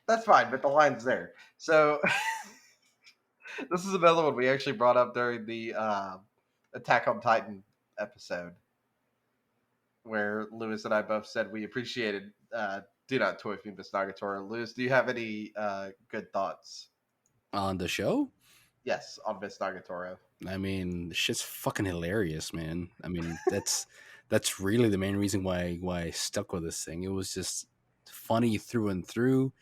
That's fine, but the line's there. So this is another one we actually brought up during the Attack on Titan episode, where Lewis and I both said we appreciated Do Not Toy with Me, Miss Nagatoro. Lewis, do you have any good thoughts On the show? Yes, on Miss Nagatoro. I mean, the shit's fucking hilarious, man. I mean, that's really the main reason why I stuck with this thing. It was just funny through and through.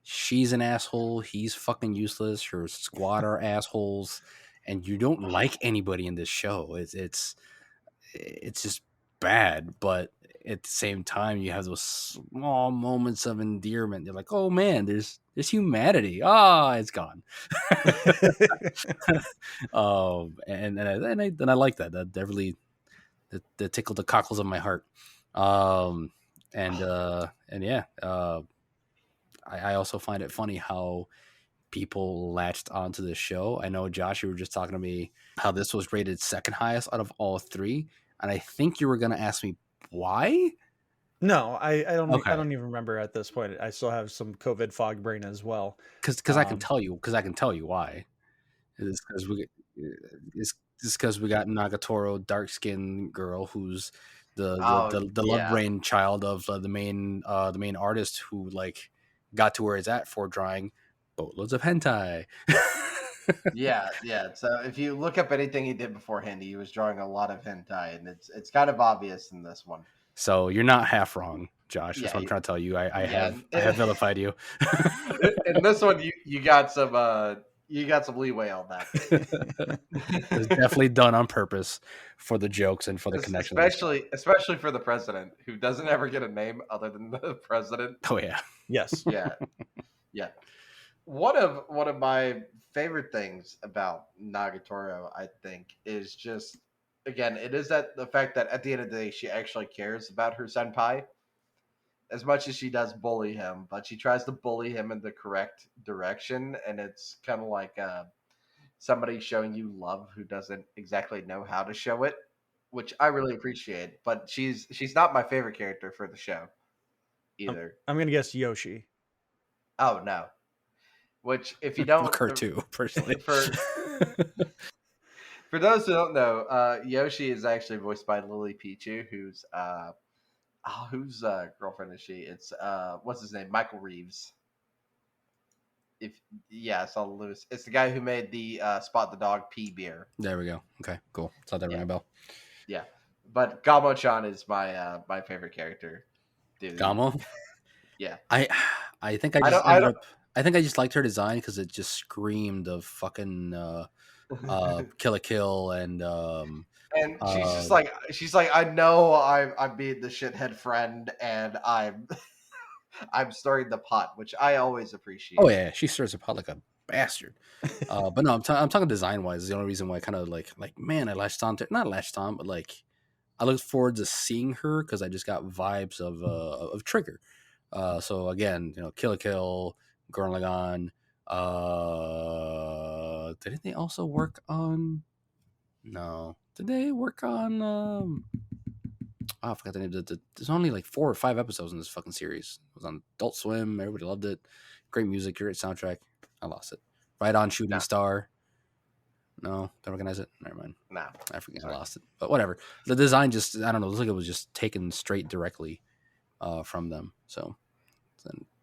She's an asshole. He's fucking useless. Her squad are assholes, and you don't like anybody in this show. It's just bad, but at the same time, you have those small moments of endearment. You're like, oh man, there's humanity. Ah, it's gone. And I like that. That really that tickled the cockles of my heart. And yeah, I also find it funny how people latched onto the show. I know, Josh, you were just talking to me how this was rated second highest out of all three, and I think you were going to ask me why. No, I don't. Okay. I don't even remember at this point. I still have some COVID fog brain as well. Because I can tell you why. It's because we got Nagatoro, dark skinned girl who's the love brain child of the main artist who like got to where it's at for drawing boatloads of hentai. Yeah. So if you look up anything he did beforehand, he was drawing a lot of hentai, and it's kind of obvious in this one. So you're not half wrong, Josh. That's what I'm trying to tell you. I have vilified you. In this one, you got some leeway on that. It was definitely done on purpose for the jokes and for the connection. Especially for the president, who doesn't ever get a name other than the president. Oh yeah. Yes. Yeah. One of my favorite things about Nagatoro, I think, is just, again, it is that the fact that at the end of the day, she actually cares about her senpai as much as she does bully him, but she tries to bully him in the correct direction, and it's kind of like somebody showing you love who doesn't exactly know how to show it, which I really appreciate. But she's not my favorite character for the show either. I'm gonna guess Yoshi. Oh no. Which, if you don't, fuck her too, personally. For those who don't know, Yoshi is actually voiced by Lily Pichu, whose girlfriend is she? It's what's his name? Michael Reeves. It's all Lewis. It's the guy who made the Spot the Dog pee beer. There we go. Okay, cool. Saw that ring a bell. Yeah, but Gamo-chan is my favorite character. Dude. Gamo. Yeah. I think I just liked her design because it just screamed of fucking Kill la Kill and she's like I know I'm being the shithead friend and I'm stirring the pot, which I always appreciate. Oh yeah, she stirs the pot like a bastard. But no, I'm talking design wise. The only reason why I kind of like man, I latched on to not latched on, but like I look forward to seeing her because I just got vibes of Trigger. So again, Kill la Kill, Gurren Lagann. Didn't they also work on? No, did they work on? I forgot the name. There's only like 4 or 5 episodes in this fucking series. It was on Adult Swim. Everybody loved it. Great music, great soundtrack. I lost it. Right on Shooting Star. No, don't recognize it. Never mind. No, I forget. I lost it. But whatever. The design just, I don't know. It looks like it was just taken straight directly from them. So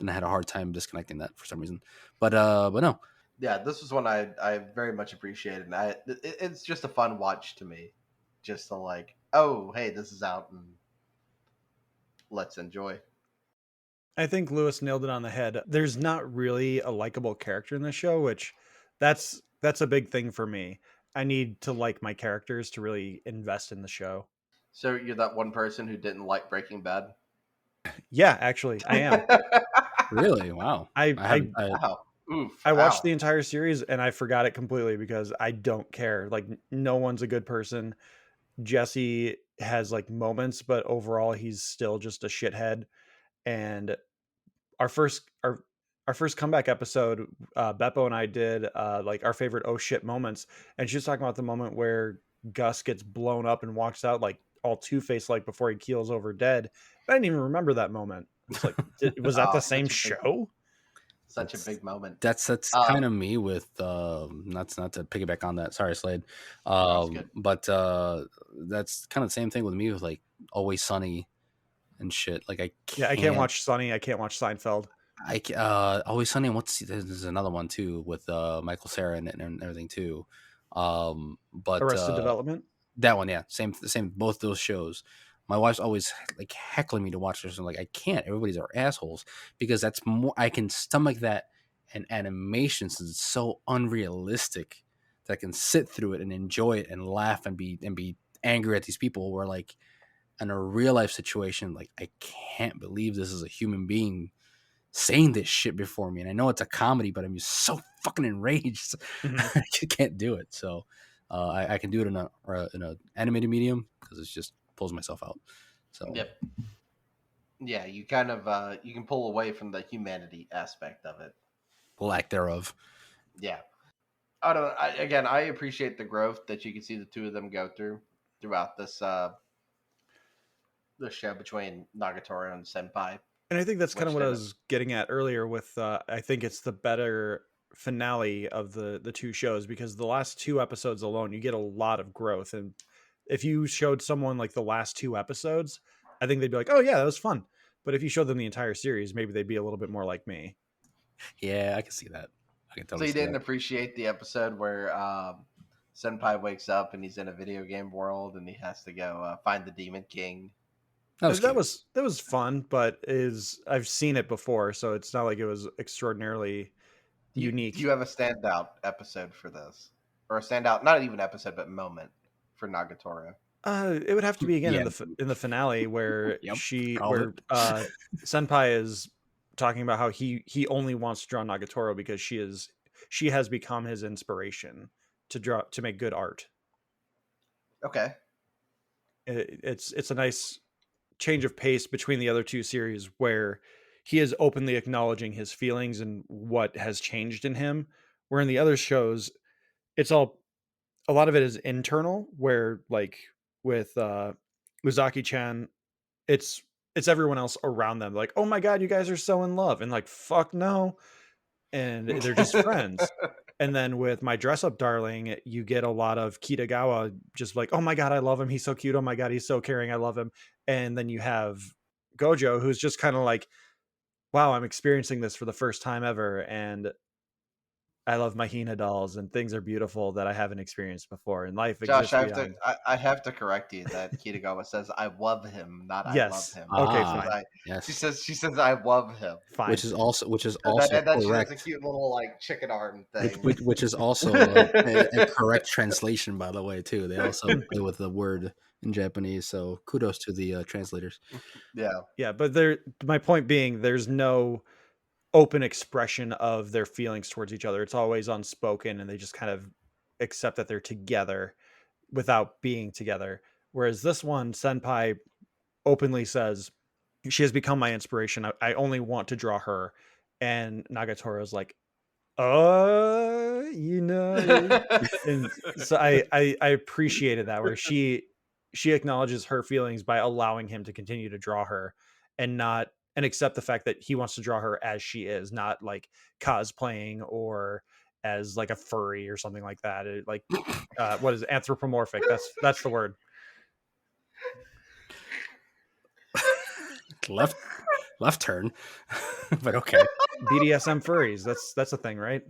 and I had a hard time disconnecting that for some reason. But no. Yeah, this was one I very much appreciated. And it's just a fun watch to me. Just to like, oh, hey, this is out and let's enjoy. I think Lewis nailed it on the head. There's not really a likable character in the show, which that's a big thing for me. I need to like my characters to really invest in the show. So you're that one person who didn't like Breaking Bad? Yeah, actually, I am. Really? Wow. I watched the entire series and I forgot it completely because I don't care. Like, no one's a good person. Jesse has like moments, but overall he's still just a shithead. And our first comeback episode, Beppo and I did like our favorite oh shit moments, and she was talking about the moment where Gus gets blown up and walks out like all Two-Face like before he keels over dead. I didn't even remember that moment. It's like, was that the same show? Such a big moment. That's kind of me with not to piggyback on that. Sorry, Slade. But that's kind of the same thing with me with like Always Sunny and shit. Like I can't watch Sunny. I can't watch Seinfeld. Always Sunny. And there's another one too with Michael Cera and everything too. But Arrested Development. that one, yeah, same, both those shows. My wife's always like heckling me to watch this. I'm like, I can't. Everybody's our assholes because that's more. I can stomach that in animation since it's so unrealistic that I can sit through it and enjoy it and laugh and be angry at these people. Where like in a real life situation, like I can't believe this is a human being saying this shit before me. And I know it's a comedy, but I'm just so fucking enraged. Mhm. I can't do it. So I can do it in a animated medium because it's just pulls myself out. So Yep. Yeah, you kind of you can pull away from the humanity aspect of it. lack thereof. Yeah. I don't. Again, I appreciate the growth that you can see the two of them go throughout this show between Nagatoro and Senpai. And I think that's kind of Which what I they was getting at earlier with I think it's the better finale of the two shows, because the last two episodes alone you get a lot of growth. And if you showed someone like the last two episodes, I think they'd be like, oh yeah, that was fun. But if you showed them the entire series, maybe they'd be a little bit more like me. Yeah, I can see that. I can So totally you see didn't that. appreciate the episode where Senpai wakes up and he's in a video game world and he has to go find the Demon King. That was cute. That was fun, but is I've seen it before, so it's not like it was extraordinarily unique. Do you have a standout episode for this, or a standout, not even episode, but moment for Nagatoro? It would have to be again Yeah. in the finale where Yep, called it. Senpai is talking about how he only wants to draw Nagatoro because she has become his inspiration to make good art. Okay. It's a nice change of pace between the other two series where he is openly acknowledging his feelings and what has changed in him, where in the other shows it's all a lot of it is internal, where like with Uzaki-chan, it's everyone else around them like, oh my god, you guys are so in love, and like, fuck no, and they're just friends. And then with My Dress Up Darling, you get a lot of Kitagawa just like, oh my god, I love him, he's so cute, oh my god, he's so caring, I love him. And then you have Gojo, who's just kind of like, wow, I'm experiencing this for the first time ever, and I love my Hina dolls, and things are beautiful that I haven't experienced before, and life Josh, exists beyond. I have to correct you that Kitagawa says I love him, not I love Yes. him. Okay, Ah, fine. yes. She says I love him. Fine. Which is also And then she does a correct. cute little like chicken arm thing. Which is also a correct translation, by the way, too. They also play with the word in Japanese, so kudos to the translators. Yeah. Yeah, but my point being, there's no open expression of their feelings towards each other. It's always unspoken, and they just kind of accept that they're together without being together. Whereas this one, Senpai openly says, she has become my inspiration. I only want to draw her. And Nagatoro's like, you know. And so I appreciated that, where she acknowledges her feelings by allowing him to continue to draw her, and accept the fact that he wants to draw her as she is, not like cosplaying or as like a furry or something like that. Like what is it? Anthropomorphic? That's the word. left turn, but okay. BDSM furries. That's a thing, right?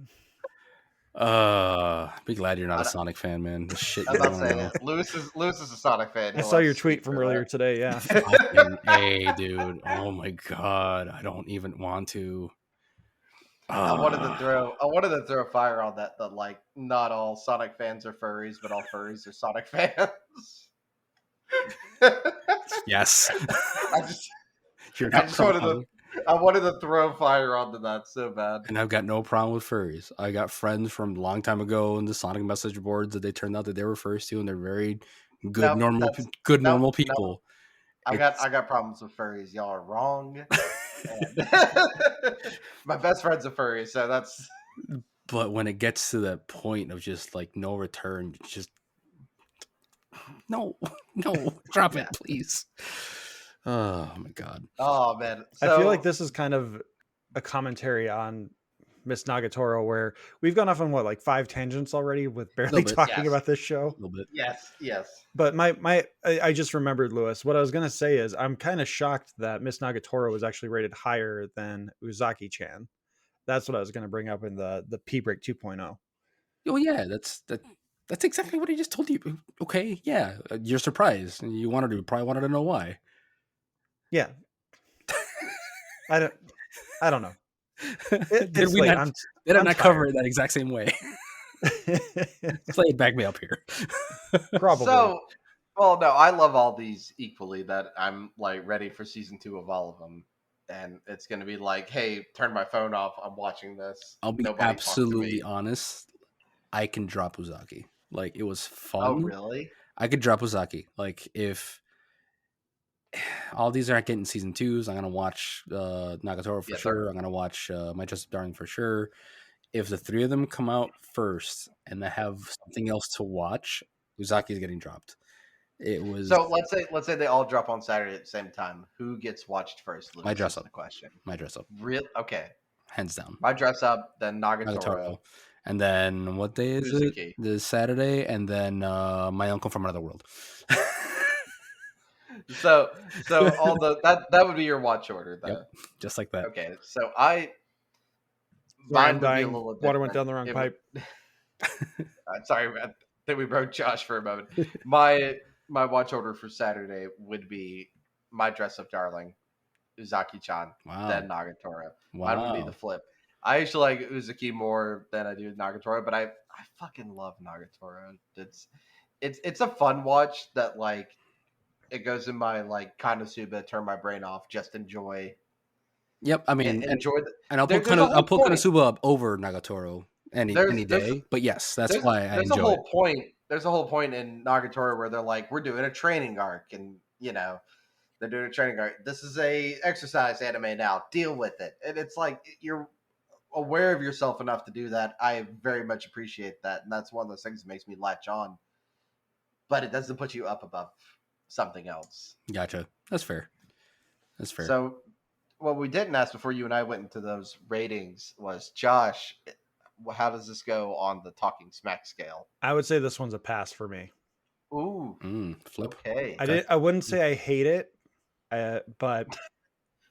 Be glad you're not a Sonic fan, man. The shit I'm you're not doing saying now. it. Lewis is a Sonic fan. I He'll saw have your to tweet speak from for earlier that. today. Yeah. Fucking A, dude. Oh my god. I don't even want to. I wanted to throw fire on that like not all Sonic fans are furries, but all furries are Sonic fans. Yes. I just You're I not just wrong. wanted to throw fire onto that so bad. And I've got no problem with furries. I got friends from a long time ago in the Sonic message boards that they turned out that they were furries too, and they're very good, Nope, normal nope. people. I got problems with furries. Y'all are wrong. And my best friend's a furry, so that's. But when it gets to that point of just like no return, just no, drop it, please. Oh my god. Oh man, I feel like this is kind of a commentary on Miss Nagatoro, where we've gone off on like 5 tangents already with barely bit, talking yes. about this show. A little bit. Yes. But I just remembered, Lewis. What I was gonna say is I'm kind of shocked that Miss Nagatoro was actually rated higher than Uzaki-chan. That's what I was gonna bring up in the P Break 2.0. Oh yeah, that's that. That's exactly what he just told you. Okay, yeah, you're surprised, and you probably wanted to know why. Yeah. I don't know. Did It's we late. not? Did I I'm not cover tired. it that exact same way? Slade, back me up here. Probably. So, well, no, I love all these equally. That I'm like ready for season 2 of all of them, and it's gonna be like, hey, turn my phone off. I'm watching this. I'll be Nobody talk to absolutely me. honest. I can drop Uzaki. Like, it was Oh, fun. really? I could drop Uzaki. Like, if all these aren't getting season 2s, I'm gonna watch Nagatoro for Yeah, sure. I'm gonna watch My Just Darling for sure. If the 3 of them come out first and they have something else to watch, Uzaki's getting dropped. It was So let's say they all drop on Saturday at the same time. Who gets watched first? My Lewis Dress is Up. the question. My Dress Up, Real okay. hands down. My Dress Up, then Nagatoro, Nagatoro. And then what day is it? Uzuki. This Saturday, and then My Uncle from Another World. So all that would be your watch order, though. Yep, just like that. Okay, so Sorry, mine I'm would be a dying. little Water different. went down the wrong It pipe. sorry, I think we broke Josh for a moment. My watch order for Saturday would be My Dress Up Darling, Uzaki-chan, Wow. then Nagatoro. Wow. Mine would be the flip. I actually like Uzuki more than I do Nagatoro, but I fucking love Nagatoro. It's a fun watch that like it goes in my like Konosuba, turn my brain off, just enjoy. Yep, I mean, Enjoy and I'll put there's a whole point. Konosuba up over Nagatoro any day. But yes, that's why I there's a enjoy whole it. point. There's a whole point in Nagatoro where they're like, we're doing a training arc, and they're doing a training arc. This is a exercise anime now. Deal with it, and it's like you're aware of yourself enough to do that. I very much appreciate that, and that's one of those things that makes me latch on. But it doesn't put you up above something else. Gotcha. That's fair. That's fair. So, what we didn't ask before you and I went into those ratings was, Josh, how does this go on the Talking Smack scale? I would say this one's a pass for me. Ooh, Flip. okay. I wouldn't say I hate it, but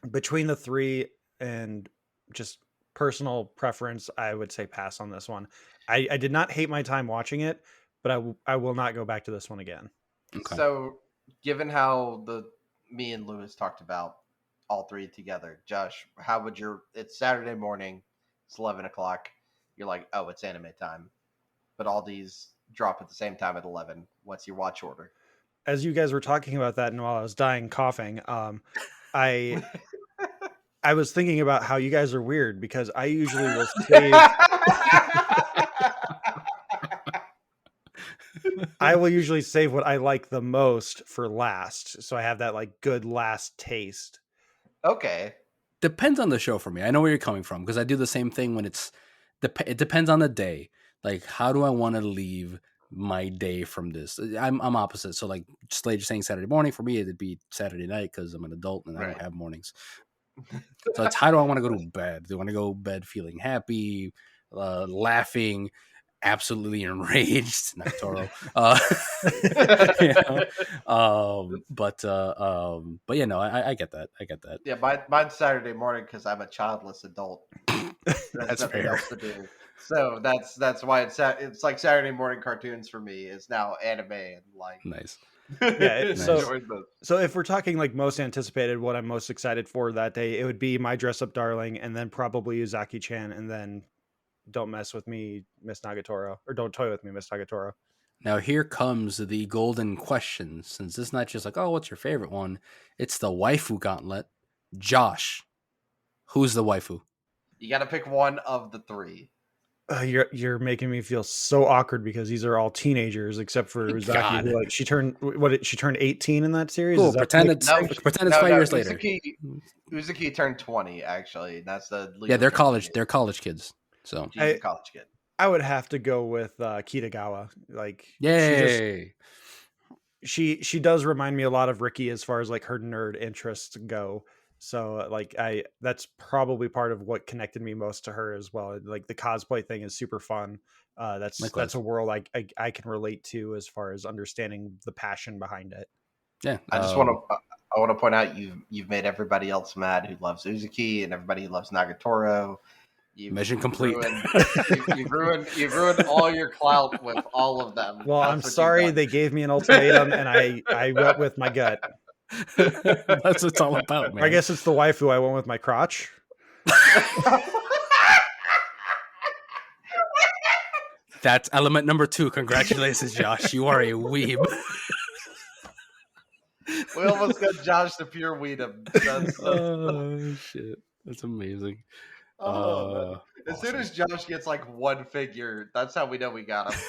between the 3 and just personal preference, I would say pass on this one. I did not hate my time watching it, but I will not go back to this one again. Okay. So, given how me and Lewis talked about all 3 together, Josh, how would it's Saturday morning, it's 11 o'clock, you're like, oh, it's anime time, but all these drop at the same time at 11. What's your watch order? As you guys were talking about that, and while I was dying coughing, I was thinking about how you guys are weird because I usually will save. I will usually save what I like the most for last, so I have that like good last taste. Okay. Depends on the show for me. I know where you're coming from because I do the same thing when it depends on the day. Like, how do I want to leave my day from this? I'm opposite. So like Slade saying Saturday morning, for me it'd be Saturday night because I'm an adult and I don't have mornings. So it's how do I want to go to bed? Do I want to go to bed feeling happy, laughing, absolutely enraged? Nagatoro. But you know, I get that. I get that. Yeah, mine's Saturday morning because I'm a childless adult. That's nothing fair. else to do. So that's why it's like Saturday morning cartoons for me is now anime and like Nice. Yeah, Nice. So if we're talking like most anticipated, what I'm most excited for that day, it would be My Dress Up Darling, and then probably Uzaki-chan, and then Don't Mess With Me, Miss Nagatoro, or Don't Toy With Me, Miss Nagatoro. Now here comes the golden question. Since it's not just like, oh, what's your favorite one? It's the waifu gauntlet. Josh, who's the waifu? You got to pick one of the 3. You're making me feel so awkward because these are all teenagers except for Uzaki, who like she turned 18 in that series. Cool. Pretend it's 5 years later. Uzuki turned 20 actually. That's the legal Yeah, they're college kids. So she's a college kid. I would have to go with Kitagawa. Like, yay. She does remind me a lot of Ricky as far as like her nerd interests go. So like that's probably part of what connected me most to her as well. Like the cosplay thing is super fun. That's a world I can relate to as far as understanding the passion behind it. Yeah. I want to point out you've made everybody else mad who loves Uzuki and everybody who loves Nagatoro. Mission complete. You've ruined all your clout with all of them. Well, That's I'm what you've sorry done. they gave me an ultimatum, and I went with my gut. That's what it's all about, man. I guess it's the waifu. I went with my crotch. That's element number 2. Congratulations, Josh. You are a weeb. We almost got Josh to pure weedum. Oh shit, that's amazing. Man. As Awesome. soon as Josh gets like one figure, that's how we know we got him.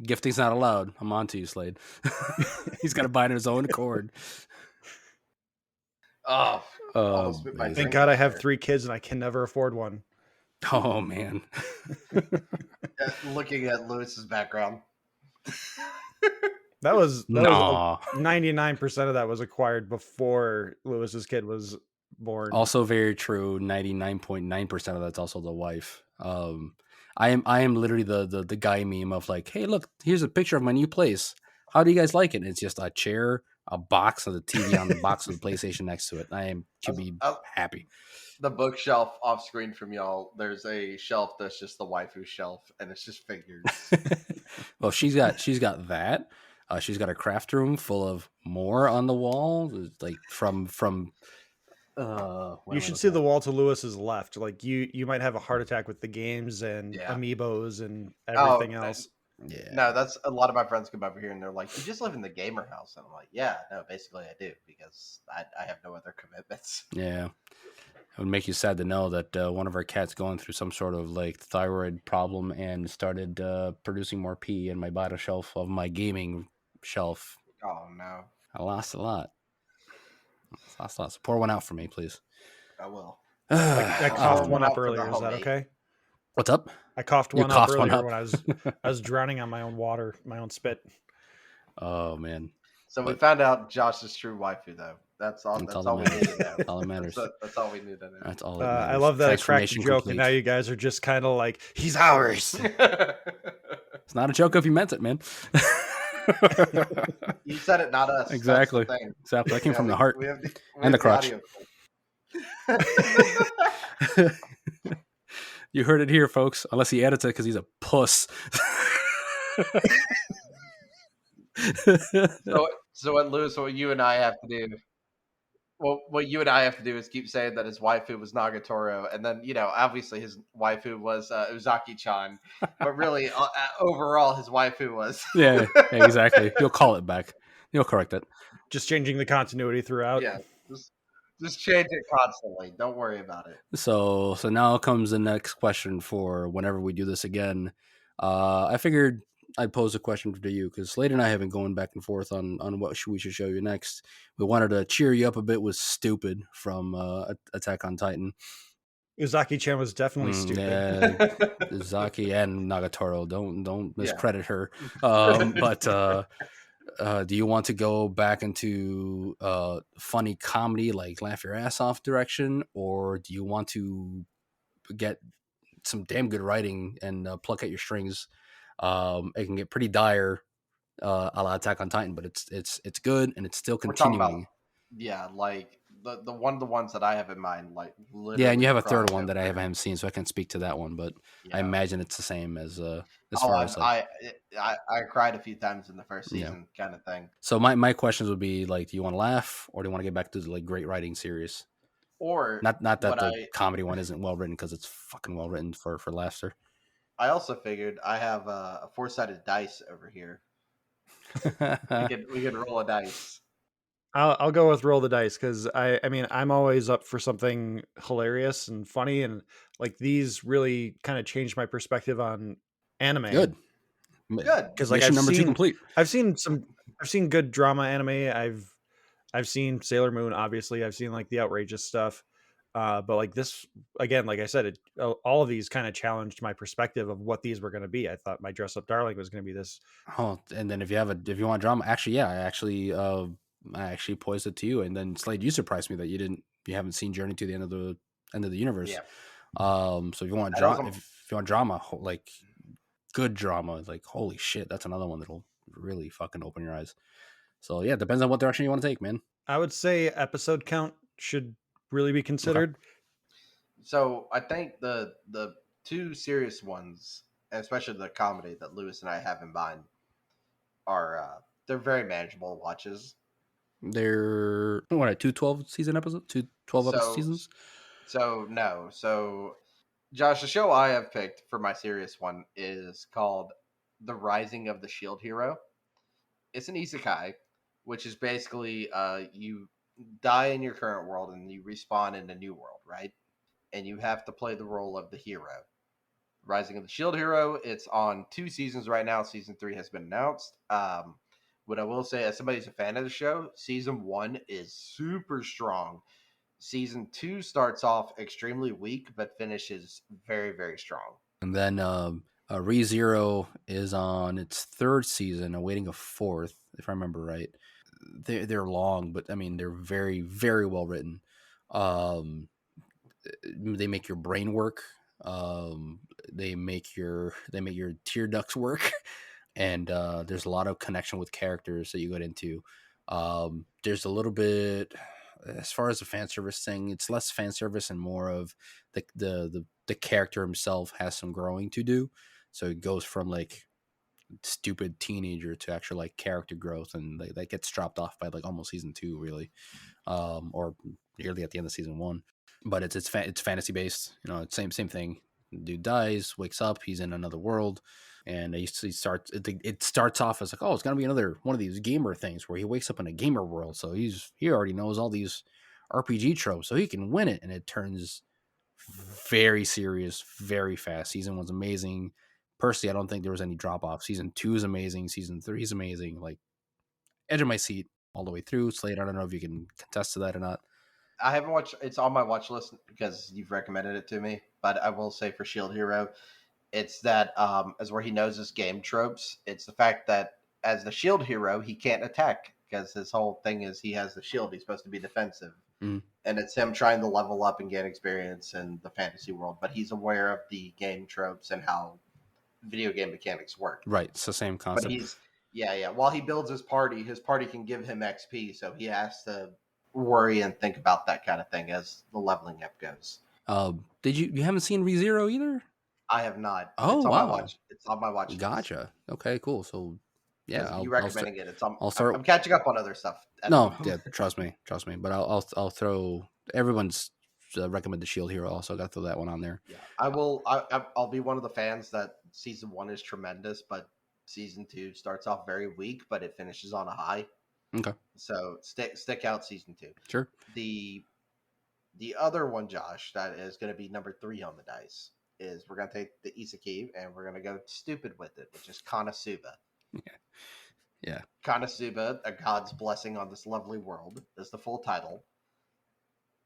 Gifting's not allowed. I'm on to you, Slade. He's got to buy it on his own accord. Almost spit my amazing. Thank drink God I out have there. 3 kids and I can never afford one. Oh man. Looking at Lewis's background. That was No. 99% of that was acquired before Lewis's kid was born. Also very true. 99.9% of that's also the wife. I am literally the guy meme of like, hey, look, here's a picture of my new place. How do you guys like it? And it's just a chair, a box of the TV on the box with the PlayStation next to it. I am to be happy. The bookshelf off screen from y'all, there's a shelf that's just the waifu shelf, and it's just figures. Well, she's got that. She's got a craft room full of more on the wall, like from. You should see the wall to Lewis's left. Like you might have a heart attack with the games and amiibos and everything else. Yeah. No, that's a lot of my friends come over here and they're like, "You just live in the gamer house," and I'm like, "Yeah, no, basically I do because I have no other commitments." Yeah. It would make you sad to know that one of our cats going through some sort of like thyroid problem and started producing more pee in my bottom shelf of my gaming shelf. Oh no, I lost a lot. So pour one out for me, please. I will. I coughed one up for the earlier. Is that homemade. okay? What's up? I coughed You one up coughed earlier one up. when I was drowning on my own water, my own spit. Oh man. So we found out Josh's true waifu, though. That's all. That's all we need to know. That's all that matters. That's all we need to know. That's all that matters. I love that I cracked the Transformation joke, complete. and now you guys are just kind of like, he's ours. It's not a joke if you meant it, man. You said it, not us. Exactly. That's the thing. Exactly. That came from the heart we have and the crotch. audio. You heard it here, folks. Unless he edits it because he's a puss. So what, Lewis? What you and I have to do? Well, what you and I have to do is keep saying that his waifu was Nagatoro, and then obviously his waifu was Uzaki-chan, but really, overall, his waifu was. Yeah, exactly. You'll call it back. You'll correct it. Just changing the continuity throughout. Yeah, just change it constantly. Don't worry about it. So now comes the next question for whenever we do this again. I figured I'd pose a question to you because Slade and I have been going back and forth on what we should show you next. We wanted to cheer you up a bit with Stupid from Attack on Titan. Uzaki-chan was definitely stupid. Yeah, Uzaki and Nagatoro. Don't miscredit her. But do you want to go back into funny comedy, like laugh your ass off direction, or do you want to get some damn good writing and pluck at your strings? It can get pretty dire, a la Attack on Titan, but it's good and it's still continuing. Like the ones that I have in mind, like yeah, and you have a third one that I haven't seen, so I can't speak to that one, but yeah. I imagine it's the same as far as like, I cried a few times in the first season, kind of thing. So my questions would be like, do you want to laugh or do you want to get back to the like great writing series? Or not that the comedy one isn't well written, because it's fucking well written for laughter. I also figured I have a 4-sided dice over here. we could roll a dice. I'll go with roll the dice because I mean I'm always up for something hilarious and funny, and like these really kind of changed my perspective on anime. Good. Because like Mission number 2 complete. I've seen good drama anime. I've seen Sailor Moon, obviously. I've seen like the outrageous stuff. But like this, again, like I said, all of these kind of challenged my perspective of what these were going to be. I thought My Dress Up Darling was going to be this. Oh, and then if you want drama, actually, yeah, I actually posed it to you, and then Slade, you surprised me that you haven't seen Journey to the End of the Universe. Yeah. So if you want drama, like good drama, like holy shit, that's another one that'll really fucking open your eyes. So yeah, it depends on what direction you want to take, man. I would say episode count should really be considered. Okay. So I think the two serious ones, especially the comedy that Lewis and I have in mind, are they're very manageable watches. They're what, two 12 season episodes, two 12 episode So seasons. no, so Josh, the show I have picked for my serious one is called The Rising of the Shield Hero. It's an isekai, which is basically you die in your current world and you respawn in a new world, right? And you have to play the role of the hero. Rising of the Shield Hero. It's on 2 seasons right now. Season 3 has been announced. What I will say, as somebody who's a fan of the show, season 1 is super strong. Season 2 starts off extremely weak, but finishes very, very strong. And then ReZero is on its third season, awaiting a fourth, if I remember right. They're long, but I mean they're very, very well written. They make your brain work. They make your tear ducts work, and there's a lot of connection with characters that you get into. There's a little bit, as far as the fan service thing, it's less fan service and more of the character himself has some growing to do. So it goes from like stupid teenager to actual like character growth, and that gets dropped off by like almost season 2, really, or nearly at the end of season 1. But it's fantasy based, it's same thing. Dude dies, wakes up, he's in another world, and it starts off as like, oh, it's gonna be another one of these gamer things where he wakes up in a gamer world, so he already knows all these RPG tropes, so he can win it, and it turns very serious very fast. Season 1's amazing. Personally, I don't think there was any drop off. Season 2 is amazing. Season 3 is amazing. Like, edge of my seat all the way through. Slade, I don't know if you can contest to that or not. I haven't watched. It's on my watch list because you've recommended it to me. But I will say for Shield Hero, it's that as where he knows his game tropes. It's the fact that as the Shield Hero, he can't attack because his whole thing is he has the shield. He's supposed to be defensive, and it's him trying to level up and gain experience in the fantasy world. But he's aware of the game tropes and how video game mechanics work. Right, it's the same concept. But he's While he builds his party can give him XP, so he has to worry and think about that kind of thing as the leveling up goes. Did you haven't seen ReZero either? I have not. Oh, it's on wow. My watch. It's on my watch list. Gotcha. Okay, cool. So yeah, you recommending it. I'm catching up on other stuff. No, yeah, trust me. But I'll throw everyone's recommend the Shield Hero. Also, got to throw that one on there. Yeah, I will. I'll be one of the fans that season 1 is tremendous, but season 2 starts off very weak, but it finishes on a high. Okay. So stick out season 2. Sure. The other one, Josh, that is going to be number 3 on the dice is we're going to take the Isekai and we're going to go stupid with it, which is Konosuba. Yeah. Konosuba, A God's Blessing on This Lovely World, is the full title.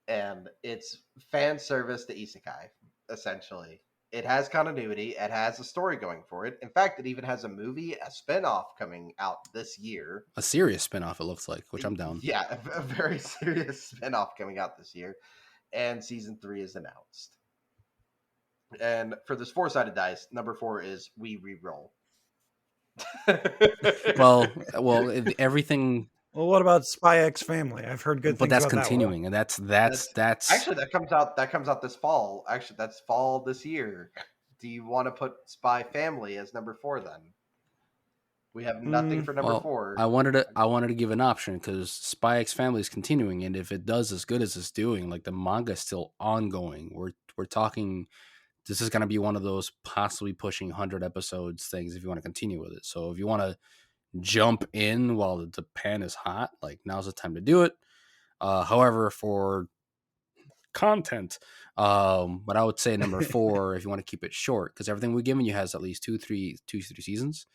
And it's fan service to Isekai, essentially. It has continuity. It has a story going for it. In fact, it even has a movie, a spinoff coming out this year. A serious spinoff, it looks like, which I'm down. Yeah, a very serious spinoff coming out this year. And season 3 is announced. And for this 4-sided dice, number 4 is we re-roll. well, everything. Well, what about Spy X Family? I've heard good things. But that's about continuing, and that's actually that comes out this fall. Actually, that's fall this year. Do you want to put Spy Family as number 4 then? We have nothing for number 4. I wanted to give an option because Spy X Family is continuing, and if it does as good as it's doing, like the manga is still ongoing. We're talking. This is going to be one of those possibly pushing 100 episodes things if you want to continue with it. So if you want to jump in while the pan is hot, like now's the time to do it. However, for content, but I would say number 4 if you want to keep it short, because everything we've given you has at least 2-3 seasons.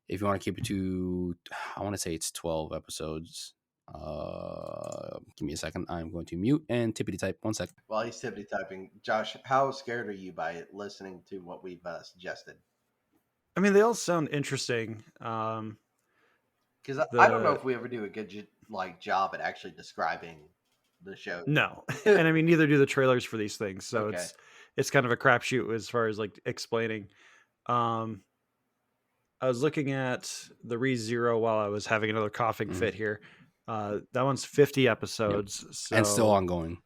If you want to keep it to, I want to say it's 12 episodes. Give me a second. I'm going to mute and tippity type. 1 second. While he's tippity typing, Josh, how scared are you by listening to what we've suggested? I mean, they all sound interesting. Because I don't know if we ever do a good job at actually describing the show. No, and I mean neither do the trailers for these things. So it's kind of a crapshoot as far as like explaining. I was looking at the ReZero while I was having another coughing fit here. That one's 50 episodes. Yep. So, and still ongoing.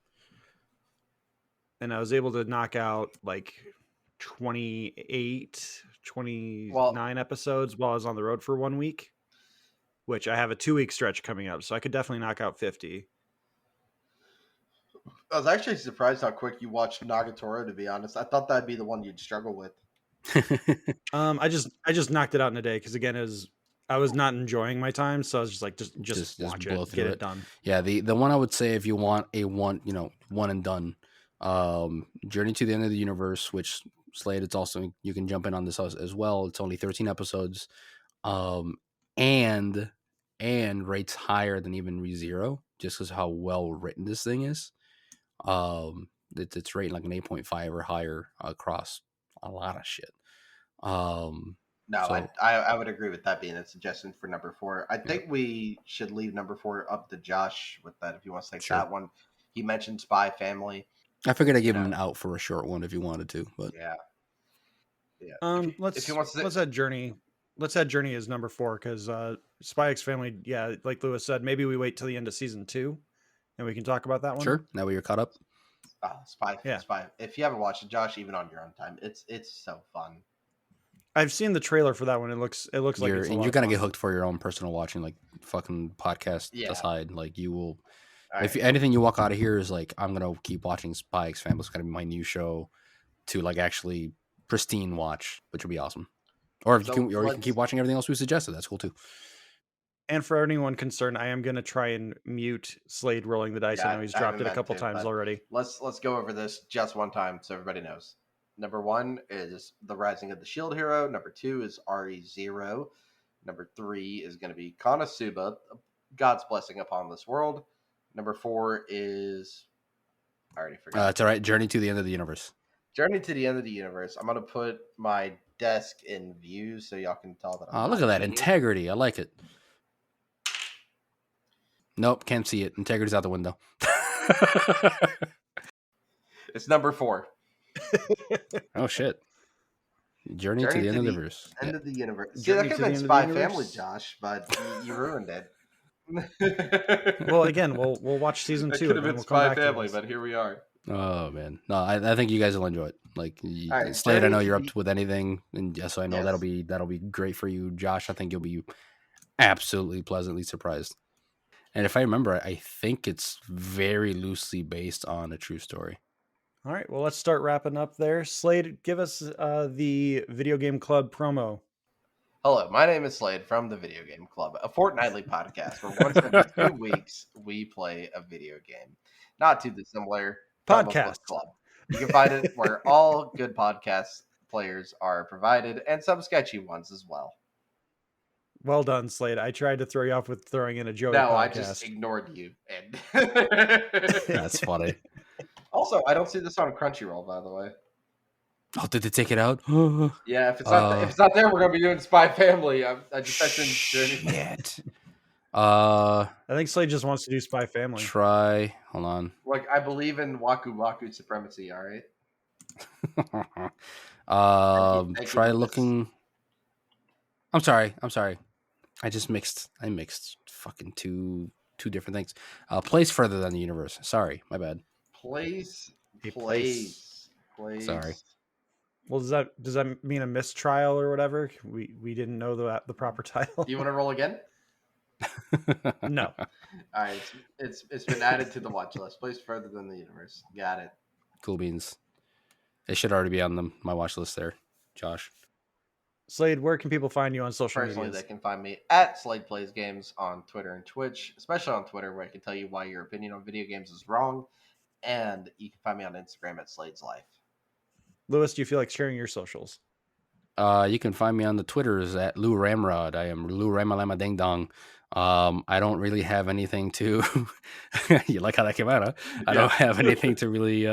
and I was able to knock out like 28, 29 episodes while I was on the road for 1 week, which I have a 2-week stretch coming up, so I could definitely knock out 50. I was actually surprised how quick you watched Nagatoro, to be honest. I thought that'd be the one you'd struggle with. I just knocked it out in a day because again I was not enjoying my time, so I was just like just watch blow it, through get it done. Yeah, the one I would say if you want a one and done, Journey to the End of the Universe, which Slade, it's also you can jump in on this as well. It's only 13 episodes, and rates higher than even ReZero just because how well written this thing is. It's rating like an 8.5 or higher across a lot of shit. No, so, I would agree with that being a suggestion for number 4. I think we should leave number 4 up to Josh with that if you want to take that one. He mentioned Spy Family. I figured I'd give him an out for a short one if you wanted to, but yeah. Let's add Journey. Let's add Journey as number 4 because Spy X Family. Yeah, like Lewis said, maybe we wait till the end of season 2, and we can talk about that one. Sure. Now you're caught up. Spy. If you haven't watched it, Josh, even on your own time, it's so fun. I've seen the trailer for that one. It looks like it's you're gonna get hooked for your own personal watching, like fucking podcast aside. Like you will, if anything you walk out of here is like, I'm gonna keep watching Spy X Family. It's gonna be my new show to like actually pristine watch, which would be awesome. Or if you can keep watching everything else we suggested. That's cool too. And for anyone concerned, I am gonna try and mute Slade rolling the dice. I know he's dropped it a couple times already. Let's go over this just one time so everybody knows. Number 1 is The Rising of the Shield Hero. Number 2 is RE0. Number 3 is going to be Konosuba, God's Blessing Upon This World. Number 4 is... I already forgot. It's all right. Journey to the End of the Universe. Journey to the End of the Universe. I'm going to put my desk in view so y'all can tell that I'm look at that. Integrity. I like it. Nope, can't see it. Integrity's out the window. It's number 4. Oh shit! Journey to the End of the Universe. End of the Universe. See, that could have been Spy Family, Josh, but you ruined it. Well, again, we'll watch season 2. It could have been Spy Family, but here we are. Oh man, no, I think you guys will enjoy it. Like Slade, I know you're up with anything, and so I know that'll be great for you, Josh. I think you'll be absolutely pleasantly surprised. And if I remember, I think it's very loosely based on a true story. All right, well, let's start wrapping up there. Slade, give us the Video Game Club promo. Hello, my name is Slade from the Video Game Club, a fortnightly podcast where once every 2 weeks we play a video game. Not too dissimilar. Podcast Club. You can find it where all good podcast players are provided, and some sketchy ones as well. Well done, Slade. I tried to throw you off with throwing in a joke. No, I just ignored you. And That's funny. Also, I don't see this on Crunchyroll, by the way. Oh, did they take it out? Yeah, if it's not there, we're gonna be doing Spy Family. I just mentioned shit. I think Slade just wants to do Spy Family. Hold on. Like, I believe in Waku Waku supremacy. All right. Thank you try looking. I'm sorry. I mixed fucking two different things. Place Further Than the Universe. Sorry, my bad. Place. Sorry. Well, does that mean a mistrial or whatever? We didn't know the proper title. Do you want to roll again? No. All right, it's been added to the watch list. Place Further Than the Universe. Got it. Cool beans. It should already be on my watch list there, Josh. Slade, where can people find you on social media? Personally, they can find me at Slade Plays Games on Twitter and Twitch, especially on Twitter, where I can tell you why your opinion on video games is wrong. And you can find me on Instagram at Slade's Life. Lewis, do you feel like sharing your socials? You can find me on the Twitters at Lou Ramrod. I am Lou Ramalama Ding Dong. I don't really have anything to. You like how that came out, huh? Yeah. I don't have anything to really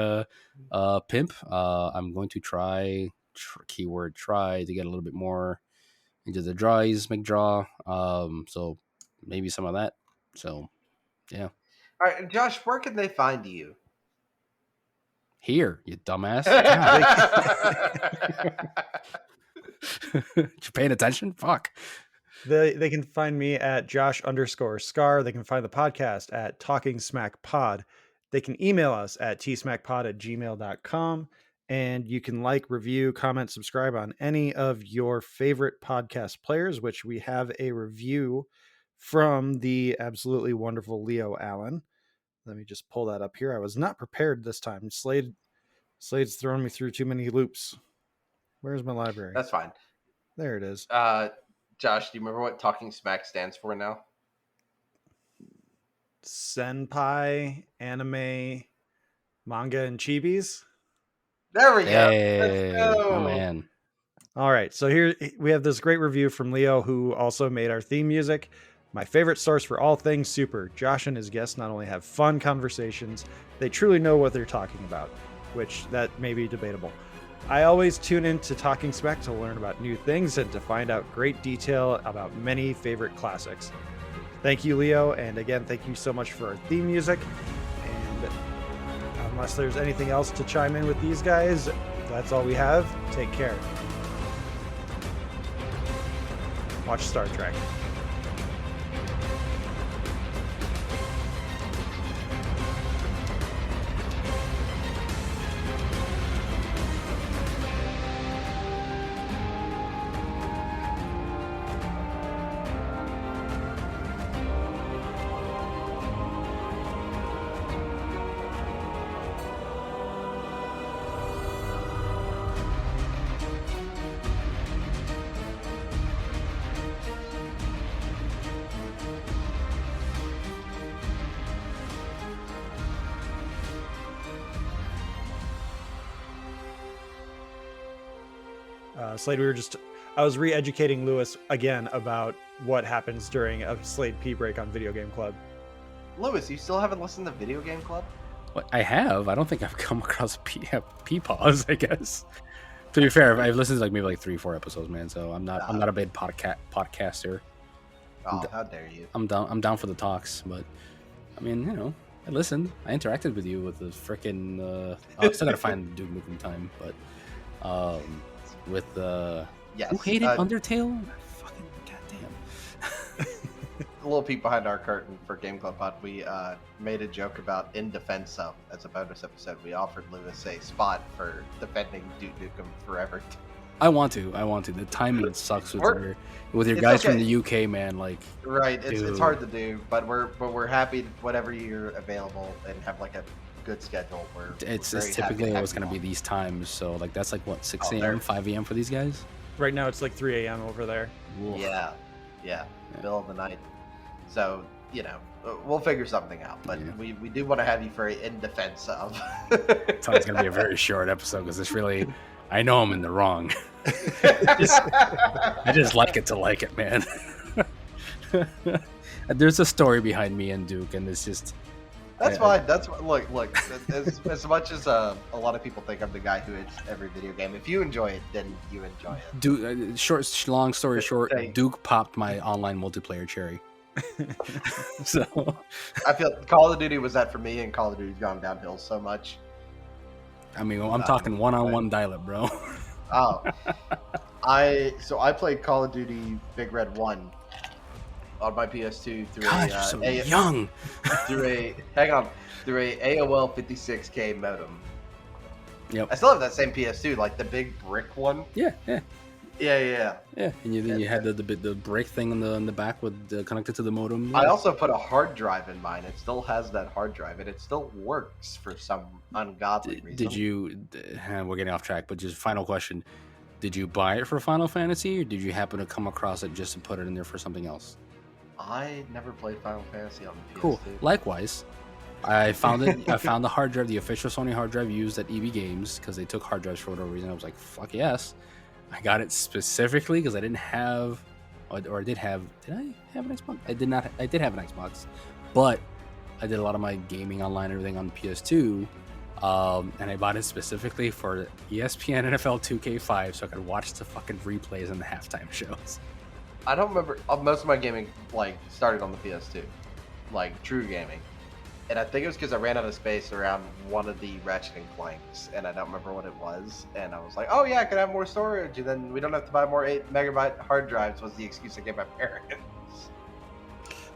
pimp. I'm going to try to get a little bit more into the draws, McDraw. So maybe some of that. So yeah. All right, Josh, where can they find you? Here, you dumbass. You paying attention? Fuck. They can find me at Josh_Scar. They can find the podcast at Talking Smack Pod. they can email us at tsmackpod@gmail.com. And you can like, review, comment, subscribe on any of your favorite podcast players, which we have a review from the absolutely wonderful Leo Allen. Let me just pull that up here. I was not prepared this time. Slade's throwing me through too many loops. Where's my library? That's fine. There it is. Josh, do you remember what Talking Smack stands for now? Senpai, anime, manga, and chibis. There we go. Hey, Let's go. oh man. All right, so here we have this great review from Leo, who also made our theme music. My favorite source for all things super. Josh and his guests not only have fun conversations, they truly know what they're talking about, which that may be debatable. I always tune in to Talking Smack to learn about new things and to find out great detail about many favorite classics. Thank you, Leo, and again, thank you so much for our theme music. And unless there's anything else to chime in with these guys, that's all we have. Take care. Watch Star Trek. Slade, I was re-educating Lewis again about what happens during a Slade P break on Video Game Club. Lewis, you still haven't listened to Video Game Club? What, I have. I don't think I've come across P pause, I guess. To be fair, I've listened to like maybe like 3-4 episodes, man. So I'm not a big podcaster. Oh, how dare you! I'm down for the talks, but I mean, I listened. I interacted with you with the freaking. I still gotta find Duke Nukem Time, but with Yes. who hated Undertale? Fucking goddamn. A little peek behind our curtain for Game Club Pod. We made a joke about In Defense Of as a bonus episode. We offered Lewis a spot for defending Duke Nukem Forever. I want to. The timing sucks with your It's guys okay. from the UK, man. Like, Right, it's dude. hard to do, but we're happy whenever you're available and have like a good schedule. it's very happy typically to have always you gonna be on. these times. So like that's like what 6 Oh, a.m., there. 5 a.m. for these guys. Right now it's like 3 a.m. over there. Oof. Yeah, middle of the night. So we'll figure something out. But Yeah. we do want to have you for a In Defense Of. So it's gonna be a very short episode because it's really, I know I'm in the wrong. I just like it to like it, man. There's a story behind me and Duke, and it's just. That's Yeah. fine. That's look. As much as a lot of people think I'm the guy who hits every video game. If you enjoy it, then you enjoy it. Duke, long story short, Hey. Duke popped my online multiplayer cherry. So I feel Call of Duty was that for me, and Call of Duty's gone downhill so much. I mean, I'm talking one-on-one dial-up, bro. Oh, I played Call of Duty Big Red 1 on my PS2 through God, you're so young. through a AOL 56K modem. Yep. I still have that same PS2, like the big brick one. Yeah. Yeah. And then you had the brick thing on the back with connected to the modem. I also put a hard drive in mine. It still has that hard drive, and it still works for some ungodly reason. Did you? We're getting off track, but just final question: did you buy it for Final Fantasy, or did you happen to come across it just to put it in there for something else? I never played Final Fantasy on the PS2. Cool. Likewise, I found it. I found the hard drive, the official Sony hard drive used at EB Games, because they took hard drives for whatever reason. I was like, fuck yes. I got it specifically because I didn't have, or I did have. Did I have an Xbox? I did not. I did have an Xbox, but I did a lot of my gaming online and everything on PS2, and I bought it specifically for ESPN NFL 2K5, so I could watch the fucking replays and the halftime shows. I don't remember. Most of my gaming started on the PS2, like true gaming, and I think it was because I ran out of space around one of the Ratchet and Clanks, and I don't remember what it was. And I was like, "Oh yeah, I could have more storage, and then we don't have to buy more 8 MB hard drives." Was the excuse I gave my parents.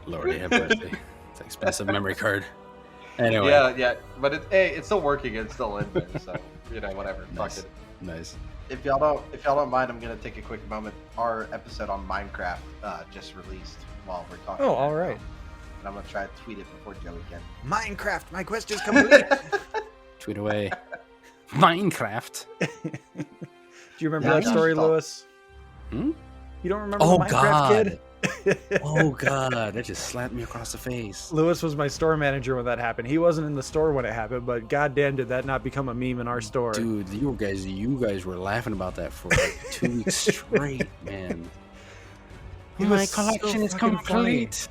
Lordy have mercy. It's an expensive memory card. Anyway, yeah, but it's still working. It's still in there, so whatever. nice, Fuck it. nice. If y'all don't mind, I'm gonna take a quick moment. Our episode on Minecraft just released while we're talking. Oh, all right. And I'm gonna try to tweet it before Joey can. Minecraft, my quest is complete. Tweet away. Minecraft. Do you remember Yeah, that story, stop. Lewis? Hmm? You don't remember Oh the Minecraft God. kid? Oh God, that just slapped me across the face. Lewis was my store manager when that happened. He wasn't in the store when it happened, but goddamn, did that not become a meme in our store? Dude, you guys were laughing about that for like 2 weeks straight, man. It My was so collection is fucking funny. complete.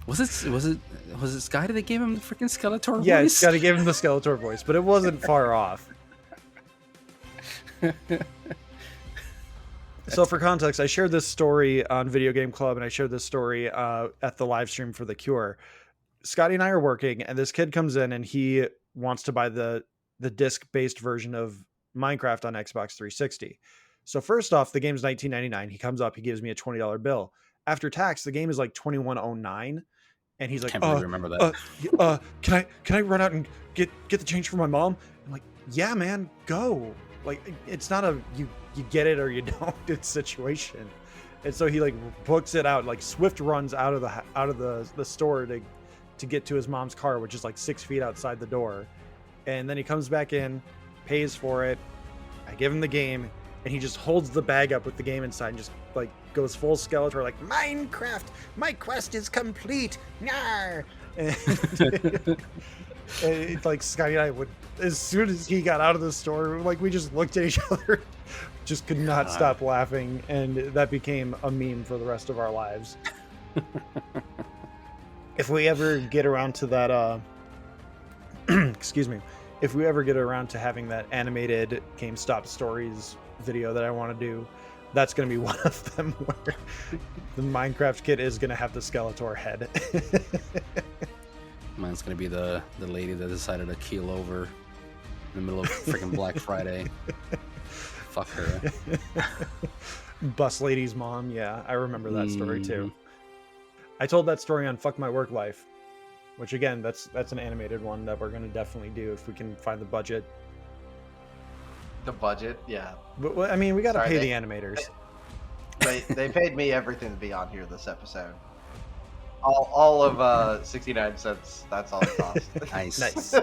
Was it Sky that gave him the freaking Skeletor Yeah, voice? got to give him the Skeletor voice, but it wasn't far off. So for context, I shared this story on Video Game Club, and I shared this story at the live stream for The Cure. Scotty and I are working, and this kid comes in, and he wants to buy the disc-based version of Minecraft on Xbox 360. So first off, the game's $19.99. He comes up, he gives me a $20 bill. After tax, the game is like $21.09, and he's like, Can't really remember that. can I run out and get the change for my mom? I'm like, yeah, man, go. Like, it's not a you get it or you don't situation. And so he like books it out, like swift runs out of the store to get to his mom's car, which is like 6 feet outside the door. And then he comes back in, pays for it. I give him the game, and he just holds the bag up with the game inside and just like goes full Skeletor, like, Minecraft, my quest is complete. Nyar! And like Scotty and I would, as soon as he got out of the store, like we just looked at each other, just could not stop laughing, and that became a meme for the rest of our lives. If we ever get around to that, excuse me, if we ever get around to having that animated GameStop Stories video that I want to do, that's going to be one of them where the Minecraft kid is going to have the Skeletor head. Mine's gonna be the lady that decided to keel over in the middle of freaking Black Friday. Fuck her. Bus Lady's mom, yeah, I remember that story too. Mhm. I told that story on Fuck My Work Life, which again, that's an animated one that we're going to definitely do if we can find the budget. The budget, yeah. But I mean, we got to Sorry, pay they- the animators. They paid me everything to be on here this episode. All of 69 cents. That's all it cost. Nice. Nice.